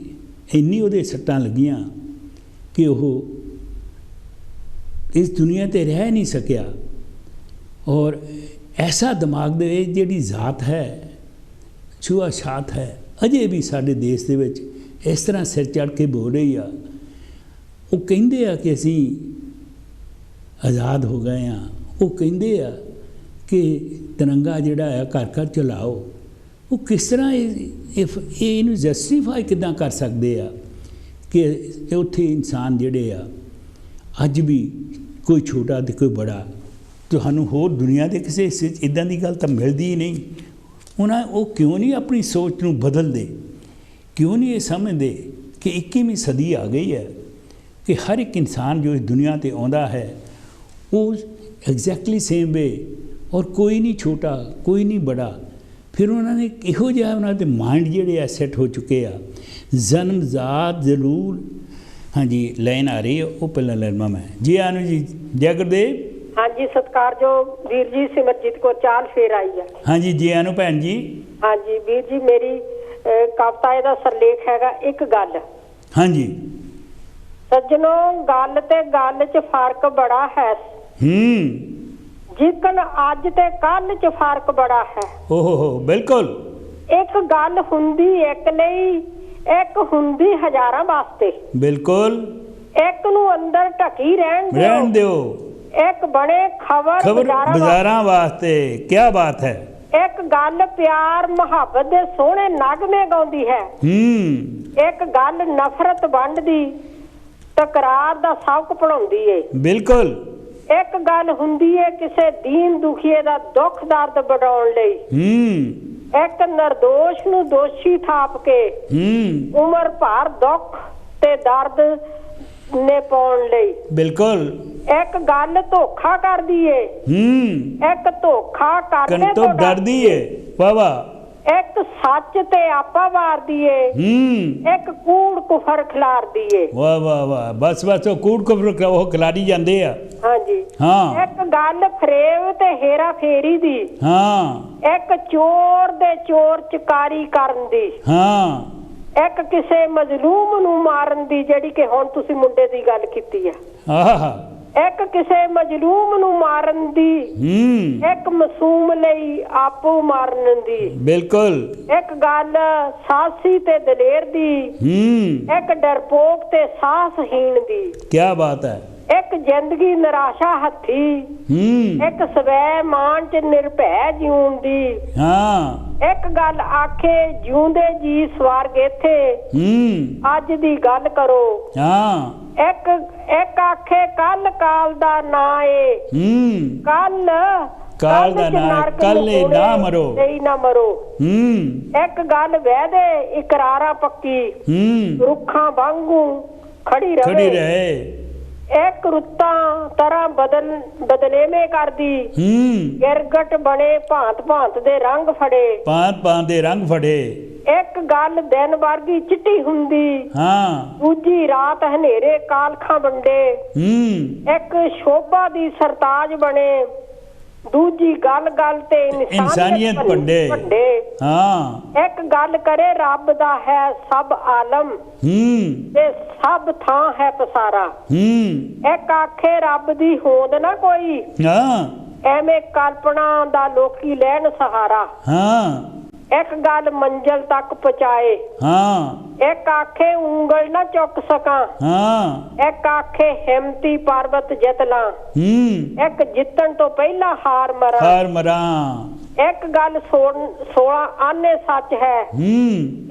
ਇੰਨੀ ਉਹਦੇ ਸੱਟਾਂ ਲੱਗੀਆਂ ਕਿ ਉਹ ਇਸ ਦੁਨੀਆ 'ਤੇ ਰਹਿ ਨਹੀਂ ਸਕਿਆ। ਔਰ ਐਸਾ ਦਿਮਾਗ ਦੇ ਵਿੱਚ ਜਿਹੜੀ ਜ਼ਾਤ ਹੈ, ਛੂਆ-ਛਾਤ ਹੈ, ਅਜੇ ਵੀ ਸਾਡੇ ਦੇਸ਼ ਦੇ ਵਿੱਚ ਇਸ ਤਰ੍ਹਾਂ ਸਿਰ ਚੜ੍ਹ ਕੇ ਬੋਲ ਰਹੀ ਆ। ਉਹ ਕਹਿੰਦੇ ਆ ਕਿ ਅਸੀਂ ਆਜ਼ਾਦ ਹੋ ਗਏ ਹਾਂ, ਉਹ ਕਹਿੰਦੇ ਆ ਕਿ ਤਿਰੰਗਾ ਜਿਹੜਾ ਆ ਘਰ ਘਰ ਚਲਾਓ। ਉਹ ਕਿਸ ਤਰ੍ਹਾਂ ਇਹਨੂੰ ਜਸਟੀਫਾਈ ਕਿੱਦਾਂ ਕਰ ਸਕਦੇ ਆ ਕਿ ਉੱਥੇ ਇਨਸਾਨ ਜਿਹੜੇ ਆ ਅੱਜ ਵੀ ਕੋਈ ਛੋਟਾ ਅਤੇ ਕੋਈ ਬੜਾ, ਤੁਹਾਨੂੰ ਹੋਰ ਦੁਨੀਆ ਦੇ ਕਿਸੇ ਹਿੱਸੇ 'ਚ ਇੱਦਾਂ ਦੀ ਗੱਲ ਤਾਂ ਮਿਲਦੀ ਹੀ ਨਹੀਂ। ਉਹ ਕਿਉਂ ਨਹੀਂ ਆਪਣੀ ਸੋਚ ਨੂੰ ਬਦਲਦੇ, ਕਿਉਂ ਨਹੀਂ ਇਹ ਸਮਝਦੇ ਕਿ 21ਵੀਂ ਸਦੀ ਆ ਗਈ ਹੈ ਕਿ ਹਰ ਇੱਕ ਇਨਸਾਨ ਜੋ ਇਸ ਦੁਨੀਆ 'ਤੇ ਆਉਂਦਾ ਹੈ ਉਹ ਐਗਜ਼ੈਕਟਲੀ ਸੇਮ ਵੇ, ਔਰ ਕੋਈ ਨਹੀਂ ਛੋਟਾ ਕੋਈ ਨਹੀਂ ਬੜਾ। ਫਿਰ ਉਹਨਾਂ ਨੇ ਇਹੋ ਜਿਹਾ ਉਹਨਾਂ ਦੇ ਮਾਇੰਡ ਜਿਹੜੇ ਆ ਸੈੱਟ ਹੋ ਚੁੱਕੇ ਆ। ਜਨਮਜ਼ਾਤ ਜ਼ਰੂਰ, ਹਾਂਜੀ ਲਾਈਨ ਆ ਰਹੀ ਹੈ, ਉਹ ਪਹਿਲਾਂ ਲਰਮਾ ਮੈਂ ਜੀ ਆਨੂ ਜੀ ਜੈ ਗੁਰਦੇਵ। ਹਾਂਜੀ ਸਤਿਕਾਰਯੋਗ ਵੀਰ ਜੀ ਸਿਮਰਜੀਤ ਕੌਰ ਚਾਲ ਫੇਰ ਆਈ ਹੈ। ਹਾਂਜੀ ਜੀ ਆਨੂੰ ਭੈਣ ਜੀ। ਹਾਂਜੀ ਵੀਰ ਜੀ ਮੇਰੀ ਕਵਿਤਾ ਇਹਦਾ ਸਰਲੇਖ ਹੈਗਾ ਇੱਕ ਗੱਲ। ਹਾਂਜੀ ਸੱਜਣੋ ਗੱਲ ਤੇ ਗੱਲ 'ਚ ਫਰਕ ਬੜਾ ਹੈ। ਜਿਕਨ ਅੱਜ ਤੇ ਕੱਲ 'ਚ ਫਰਕ ਬੜਾ ਹੈ। ਓਹੋ ਬਿਲਕੁਲ। ਇੱਕ ਗੱਲ ਹੁੰਦੀ ਇੱਕ ਲਈ, ਇੱਕ ਹੁੰਦੀ ਹਜ਼ਾਰਾਂ ਵਾਸਤੇ। ਬਿਲਕੁਲ। ਇੱਕ ਨੂੰ ਅੰਦਰ ਢਕੀ ਰਹਿਣ ਦਿਓ, ਇੱਕ ਬਣੇ ਖਬਰ ਬਾਜ਼ਾਰਾਂ ਵਾਸਤੇ। ਕੀ ਬਾਤ ਹੈ। ਇੱਕ ਗੱਲ ਪਿਆਰ ਮੁਹੱਬਤ ਦੇ ਸੋਹਣੇ ਨਗਮੇ ਗਾਉਂਦੀ ਹੈ। ਇੱਕ ਗੱਲ ਨਫ਼ਰਤ ਵੰਡਦੀ ਤਕਰਾਰ ਦਾ ਸਬਕ ਪੜਾਉਂਦੀ ਏ। ਬਿਲਕੁਲ। ਇੱਕ ਗੱਲ ਹੁੰਦੀ ਏ ਕਿਸੇ ਦੀਨ ਦੁਖੀਏ ਦਾ ਦੁੱਖ ਦਰਦ ਵਡਾਉਣ ਲਈ। ਇੱਕ ਨਿਰਦੋਸ਼ ਨੂੰ ਦੋਸ਼ੀ ਥਾਪ ਕੇ ਉਮਰ ਭਰ ਦੁੱਖ ਤੇ ਦਰਦ ਨੇ ਪਾਉਣ ਲਈ। ਬਿਲਕੁਲ। ਇੱਕ ਗੱਲ ਧੋਖਾ ਕਰਦੀ ਏ, ਇੱਕ ਧੋਖਾ ਕਰਨੇ ਤੋਂ ਡਰਦੀ ਏ। ਵਾਹ ਵਾਹ। ਇੱਕ ਸੱਚ ਤੇ ਆਪਾ ਵਾਰਦੀ ਏ, ਇੱਕ ਕੂੜ ਕੁਫਰ ਖਿਲਾਰਦੀ ਏ। ਵਾਹ ਵਾਹ ਵਾਹ। ਬਸ ਬਸ ਉਹ ਕੂੜ ਕੁਫਰ ਉਹ ਖਿਲਾਰੀ ਜਾਂਦੇ ਆ। ਹਾਂਜੀ ਹਾਂ। ਇੱਕ ਗੱਲ ਫਰੇਬ ਤੇ ਹੇਰਾ ਫੇਰੀ ਦੀ। ਹਾਂ। ਇੱਕ ਚੋਰ ਦੇ ਚੋਰ ਚਕਾਰੀ ਕਰਨ ਦੀ। ਹਾਂ। ਇੱਕ ਕਿਸੇ ਮਜ਼ਲੂਮ ਨੂੰ ਮਾਰਨ ਦੀ, ਜਿਹੜੀ ਕਿ ਹੁਣ ਤੁਸੀਂ ਮੁੰਡੇ ਦੀ ਗੱਲ ਕੀਤੀ ਹੈ। ਇੱਕ ਕਿਸੇ ਮਜ਼ਲੂਮ ਨੂੰ ਮਾਰਨ ਦੀ, ਇੱਕ ਮਾਸੂਮ ਲਈ ਆਪੋ ਮਾਰਨ ਦੀ। ਬਿਲਕੁਲ। ਇੱਕ ਗੱਲ ਸਾਹਸੀ ਤੇ ਦਲੇਰ ਦੀ, ਇੱਕ ਡਰਪੋਕ ਤੇ ਸਾਹਸਹੀਣ ਦੀ। ਕੀ ਬਾਤ ਹੈ। ਇੱਕ ਜ਼ਿੰਦਗੀ ਨਿਰਾਸ਼ਾ ਹੱਥੀ, ਇੱਕ ਸਵੈ ਮਾਨ ਚ ਨਿਰਭੈ ਜਿਉਣ ਦੀ। ਇੱਕ ਗੱਲ ਆਖੇ ਜਿਉਂਦੇ ਜੀ ਸਵਰਗ ਇੱਥੇ, ਅੱਜ ਦੀ ਗੱਲ ਕਰੋ। ਇੱਕ ਆਖੇ ਕੱਲ ਕਾਲ ਦਾ ਨਾਂ ਏ, ਕੱਲ ਕਾਲ ਦਾ ਨਾਂ ਕੱਲੇ ਨਾ ਮਰੋ, ਨਹੀਂ ਨਾ ਮਰੋ। ਇੱਕ ਗੱਲ ਵੈਦੇ ਇਕਰਾਰਾਂ ਪੱਕੀ, ਰੁੱਖਾਂ ਵਾਂਗੂ ਖੜੀ ਰਹੇ। ਇੱਕ ਰੁੱਤਾਂ ਤਰ੍ਹਾਂ ਬਦਲੇਵੇਂ ਕਰਦੀ, ਗਿਰਗਟ ਬਣੇ ਭਾਂਤ ਭਾਂਤ ਦੇ ਰੰਗ ਫੜੇ, ਭਾਂਤ ਭਾਂਤ ਦੇ ਰੰਗ ਫੜੇ। ਇੱਕ ਗੱਲ ਦਿਨ ਵਰਗੀ ਚਿੱਟੀ ਹੁੰਦੀ, ਦੂਜੀ ਰਾਤ ਹਨੇਰੇ ਕਾਲਖਾਂ ਵੰਡੇ। ਇੱਕ ਸ਼ੋਭਾ ਦੀ ਸਰਤਾਜ ਬਣੇ, ਦੂਜੀ ਗੱਲ ਗੱਲ ਤੇ ਇਨਸਾਨੀਅਤ ਵੰਡੇ। ਇੱਕ ਗੱਲ ਕਰੇ ਰੱਬ ਦਾ ਹੈ ਸਭ ਆਲਮ, ਤੇ ਸਭ ਥਾਂ ਹੈ ਪਸਾਰਾ। ਇੱਕ ਆਖੇ ਰੱਬ ਦੀ ਹੋਂਦ ਨਾ ਕੋਈ, ਐਵੇਂ ਕਲਪਨਾ ਦਾ ਲੋਕੀ ਲੈਣ ਸਹਾਰਾ। ਇੱਕ ਗੱਲ ਮੰਜ਼ਿਲ ਤੱਕ ਪਹੁੰਚਾਏ, ਇੱਕ ਆਖੇ ਉਂਗਲ ਨਾ ਚੁੱਕ ਸਕਾਂ, ਇੱਕ ਆਖੇ ਹਿੰਮਤੀ ਪਰਬਤ ਜਿੱਤ ਲਾਂ, ਇੱਕ ਜਿੱਤਣ ਤੋਂ ਪਹਿਲਾਂ ਹਾਰ ਮਰਾਂ। ਇੱਕ ਗੱਲ 16 ਆਨੇ ਸੱਚ ਹੈ,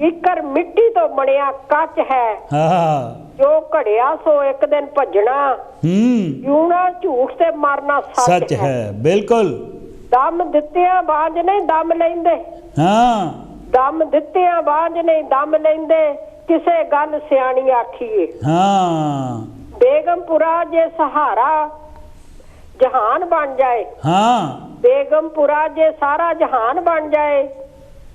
ਇੱਕਰ ਮਿੱਟੀ ਤੋਂ ਬਣਿਆ ਕੱਚ ਹੈ। ਜੋ ਘੜਿਆ ਸੋ ਇੱਕ ਦਿਨ ਭੱਜਣਾ, ਜਿਉਣਾ ਝੂਠ ਤੇ ਮਰਨਾ ਸੱਚ ਹੈ। ਬਿਲਕੁਲ। ਦਮ ਦਿੱਤਿਆਂ ਬਾਂਝ ਨਹੀਂ ਦਮ ਲੈਂਦੇ, ਦਮ ਦਿੱਤਿਆਂ ਬਾਂਝ ਨਹੀਂ ਦਮ ਲੈਂਦੇ, ਕਿਸੇ ਗੱਲ ਸਿਆਣੀ ਆਖੀਏ। ਬੇਗਮਪੁਰਾ ਜੇ ਸਹਾਰਾ ਜਹਾਨ ਬਣ ਜਾਏ, ਬੇਗਮਪੁਰਾ ਜੇ ਸਾਰਾ ਜਹਾਨ ਬਣ ਜਾਏ,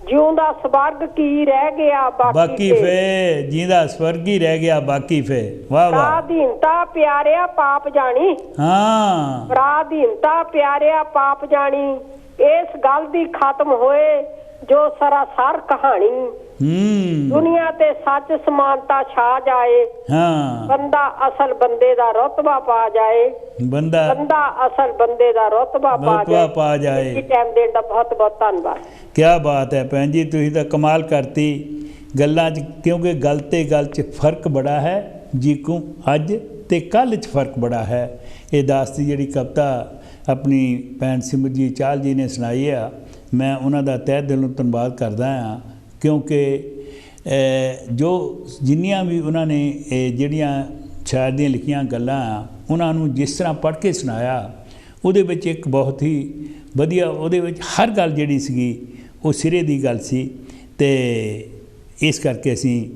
ਜਿਉਂਦਾ ਸਵਰਗ ਕੀ ਰਹਿ ਗਿਆ ਬਾਕੀ ਫੇ। ਜਿਉਂਦਾ ਸਵਰਗ ਹੀ ਰਹਿ ਗਿਆ ਬਾਕੀ ਫੇ। ਵਾਹ ਵਾਹ। ਪਰਾਧੀਨਤਾ ਪਿਆਰਿਆ ਪਾਪ ਜਾਣੀ, ਪਰਾਧੀਨਤਾ ਪਿਆਰਿਆ ਪਾਪ ਜਾਣੀ। ਇਸ ਗੱਲ ਦੀ ਖਤਮ ਹੋਏ ਜੋ ਸਰਾਸਰ ਕਹਾਣੀ, ਦੁਨੀਆ ਤੇ ਸੱਚ ਸਮਾਨਤਾ ਛਾ ਜਾਏ, ਬੰਦਾ ਅਸਲ ਬੰਦੇ ਦਾ ਰੁਤਬਾ ਪਾ ਜਾਏ, ਬੰਦਾ ਅਸਲ ਬੰਦੇ ਦਾ ਰੁਤਬਾ ਪਾ ਜਾਏ। ਟਾਈਮ ਦੇਣ ਦਾ ਬਹੁਤ ਬਹੁਤ ਧੰਨਵਾਦ। ਕੀ ਬਾਤ ਹੈ ਭੈਣ ਜੀ, ਤੁਸੀਂ ਤਾਂ ਕਮਾਲ ਕਰਤੀ ਗੱਲਾਂ 'ਚ, ਕਿਉਂਕਿ ਗੱਲ ਤੇ ਗੱਲ 'ਚ ਫਰਕ ਬੜਾ ਹੈ। ਜੀਕੂ ਅੱਜ ਤੇ ਕੱਲ੍ਹ 'ਚ ਫਰਕ ਬੜਾ ਹੈ। ਇਹ ਦਾਸਤੀ ਜਿਹੜੀ ਕਵਿਤਾ ਆਪਣੀ ਭੈਣ ਸਿਮਰਜੀਤ ਚਾਹਲ ਜੀ ਨੇ ਸੁਣਾਈ ਆ, ਮੈਂ ਉਹਨਾਂ ਦਾ ਤਹਿ ਦਿਲੋਂ ਧੰਨਵਾਦ ਕਰਦਾ ਹਾਂ, ਕਿਉਂਕਿ ਜੋ ਜਿੰਨੀਆਂ ਵੀ ਉਹਨਾਂ ਨੇ ਜਿਹੜੀਆਂ ਸ਼ਾਇਰ ਦੀਆਂ ਲਿਖੀਆਂ ਗੱਲਾਂ ਆ, ਉਹਨਾਂ ਨੂੰ ਜਿਸ ਤਰ੍ਹਾਂ ਪੜ੍ਹ ਕੇ ਸੁਣਾਇਆ, ਉਹਦੇ ਵਿੱਚ ਇੱਕ ਬਹੁਤ ਹੀ ਵਧੀਆ, ਉਹਦੇ ਵਿੱਚ ਹਰ ਗੱਲ ਜਿਹੜੀ ਸੀਗੀ ਉਹ ਸਿਰੇ ਦੀ ਗੱਲ ਸੀ। ਅਤੇ ਇਸ ਕਰਕੇ ਅਸੀਂ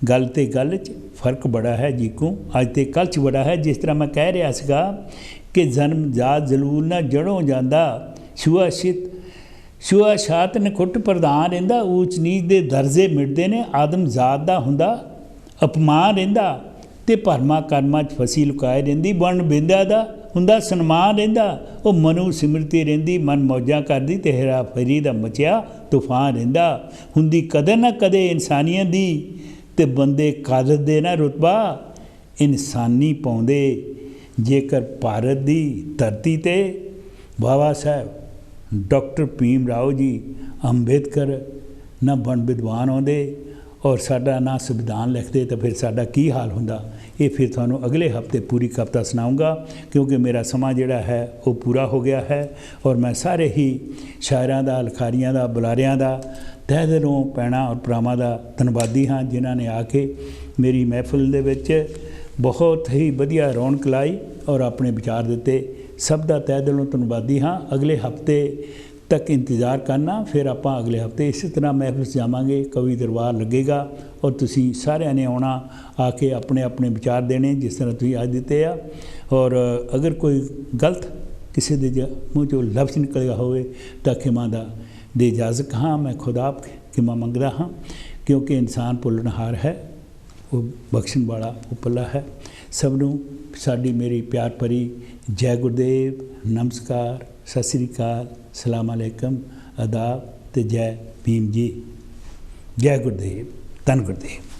ਗੱਲ ਤੇ ਗੱਲ 'ਚ ਫਰਕ ਬੜਾ ਹੈ ਜੀਕੂ, ਅੱਜ ਤੇ ਕੱਲ੍ਹ 'ਚ ਬੜਾ ਹੈ। ਜਿਸ ਤਰ੍ਹਾਂ ਮੈਂ ਕਹਿ ਰਿਹਾ ਸੀਗਾ ਕਿ ਜਨਮ ਜਾਤ ਜ਼ਲੂਲ ਨਾ ਜੜੋਂ ਜਾਂਦਾ, ਸ਼ੁਆਸ਼ਾਤ ਨਖੁੱਟ ਪ੍ਰਧਾਨ ਰਹਿੰਦਾ, ਊਚ ਨੀਚ ਦੇ ਦਰਜੇ ਮਿਟਦੇ ਨੇ, ਆਦਮ ਜ਼ਾਤ ਦਾ ਹੁੰਦਾ ਅਪਮਾਨ ਰਹਿੰਦਾ, ਅਤੇ ਭਰਮਾਂ ਕਰਮਾਂ 'ਚ ਫਸੀ ਲੁਕਾਏ ਰਹਿੰਦੀ, ਬਣ ਬਿੰਦਿਆ ਦਾ ਹੁੰਦਾ ਸਨਮਾਨ ਰਹਿੰਦਾ, ਉਹ ਮਨੂ ਸਿਮਰਤੀ ਰਹਿੰਦੀ, ਮਨ ਮੌਜਾਂ ਕਰਦੀ ਤੇ ਹੇਰਾ ਫੇਰੀ ਦਾ ਮਚਿਆ ਤੂਫਾਨ ਰਹਿੰਦਾ। ਹੁੰਦੀ ਕਦਰ ਨਾ ਕਦੇ ਇਨਸਾਨੀਅਤ ਦੀ ਤੇ ਬੰਦੇ ਕਾਦਰ ਦੇ ਨਾ ਰੁਤਬਾ ਇਨਸਾਨੀ ਪਾਉਂਦੇ। ਜੇਕਰ ਭਾਰਤ ਦੀ ਧਰਤੀ 'ਤੇ ਬਾਬਾ ਸਾਹਿਬ ਡਾਕਟਰ ਭੀਮ ਰਾਓ ਜੀ ਅੰਬੇਦਕਰ ਨਾ ਬਣ ਵਿਦਵਾਨ ਆਉਂਦੇ ਔਰ ਸਾਡਾ ਨਾ ਸੰਵਿਧਾਨ ਲਿਖਦੇ ਤਾਂ ਫਿਰ ਸਾਡਾ ਕੀ ਹਾਲ ਹੁੰਦਾ। ਇਹ ਫਿਰ ਤੁਹਾਨੂੰ ਅਗਲੇ ਹਫ਼ਤੇ ਪੂਰੀ ਕਵਿਤਾ ਸੁਣਾਊਂਗਾ, ਕਿਉਂਕਿ ਮੇਰਾ ਸਮਾਂ ਜਿਹੜਾ ਹੈ ਉਹ ਪੂਰਾ ਹੋ ਗਿਆ ਹੈ। ਔਰ ਮੈਂ ਸਾਰੇ ਹੀ ਸ਼ਾਇਰਾਂ ਦਾ, ਲਿਖਾਰੀਆਂ ਦਾ, ਬੁਲਾਰਿਆਂ ਦਾ ਤਹਿ ਦਿਲੋਂ, ਭੈਣਾਂ ਔਰ ਭਰਾਵਾਂ ਦਾ ਧੰਨਵਾਦੀ ਹਾਂ, ਜਿਨ੍ਹਾਂ ਨੇ ਆ ਕੇ ਮੇਰੀ ਮਹਿਫਿਲ ਦੇ ਵਿੱਚ ਬਹੁਤ ਹੀ ਵਧੀਆ ਰੌਣਕ ਲਾਈ ਔਰ ਆਪਣੇ ਵਿਚਾਰ ਦਿੱਤੇ। ਸਭ ਦਾ ਤਹਿ ਦਿਲੋਂ ਧੰਨਵਾਦੀ ਹਾਂ। ਅਗਲੇ ਹਫ਼ਤੇ ਤੱਕ ਇੰਤਜ਼ਾਰ ਕਰਨਾ, ਫਿਰ ਆਪਾਂ ਅਗਲੇ ਹਫ਼ਤੇ ਇਸੇ ਤਰ੍ਹਾਂ ਮਹਿਫਿਲ 'ਚ ਜਾਵਾਂਗੇ, ਕਵੀ ਦਰਬਾਰ ਲੱਗੇਗਾ ਔਰ ਤੁਸੀਂ ਸਾਰਿਆਂ ਨੇ ਆਉਣਾ, ਆ ਕੇ ਆਪਣੇ ਆਪਣੇ ਵਿਚਾਰ ਦੇਣੇ ਜਿਸ ਤਰ੍ਹਾਂ ਤੁਸੀਂ ਅੱਜ ਦਿੱਤੇ ਆ। ਔਰ ਅਗਰ ਕੋਈ ਗਲਤ ਕਿਸੇ ਦੇ ਮੂੰਹ 'ਚੋਂ ਲਫ਼ਜ਼ ਨਿਕਲਿਆ ਹੋਵੇ ਤਾਂ ਖਿਮਾ ਦੀ ਇਜਾਜ਼ਤ ਹਾਂ। ਮੈਂ ਖੁਦ ਆਪ ਖਿਮਾ ਮੰਗਦਾ ਹਾਂ, ਕਿਉਂਕਿ ਇਨਸਾਨ ਭੁੱਲਣਹਾਰ ਹੈ, ਉਹ ਬਖਸ਼ਣ ਵਾਲਾ ਉਪੱਲਾ ਹੈ। ਸਭ ਨੂੰ ਸਾਡੀ ਮੇਰੀ ਪਿਆਰ ਭਰੀ ਜੈ ਗੁਰਦੇਵ, ਨਮਸਕਾਰ, ਸਤਿ ਸ੍ਰੀ ਅਕਾਲ, ਸਲਾਮ ਅਲੈਕਮ, ਆਦਾਬ ਤੇ ਜੈ ਭੀਮ ਜੀ। ਜੈ ਗੁਰਦੇਵ, ਧੰਨ ਗੁਰਦੇਵ।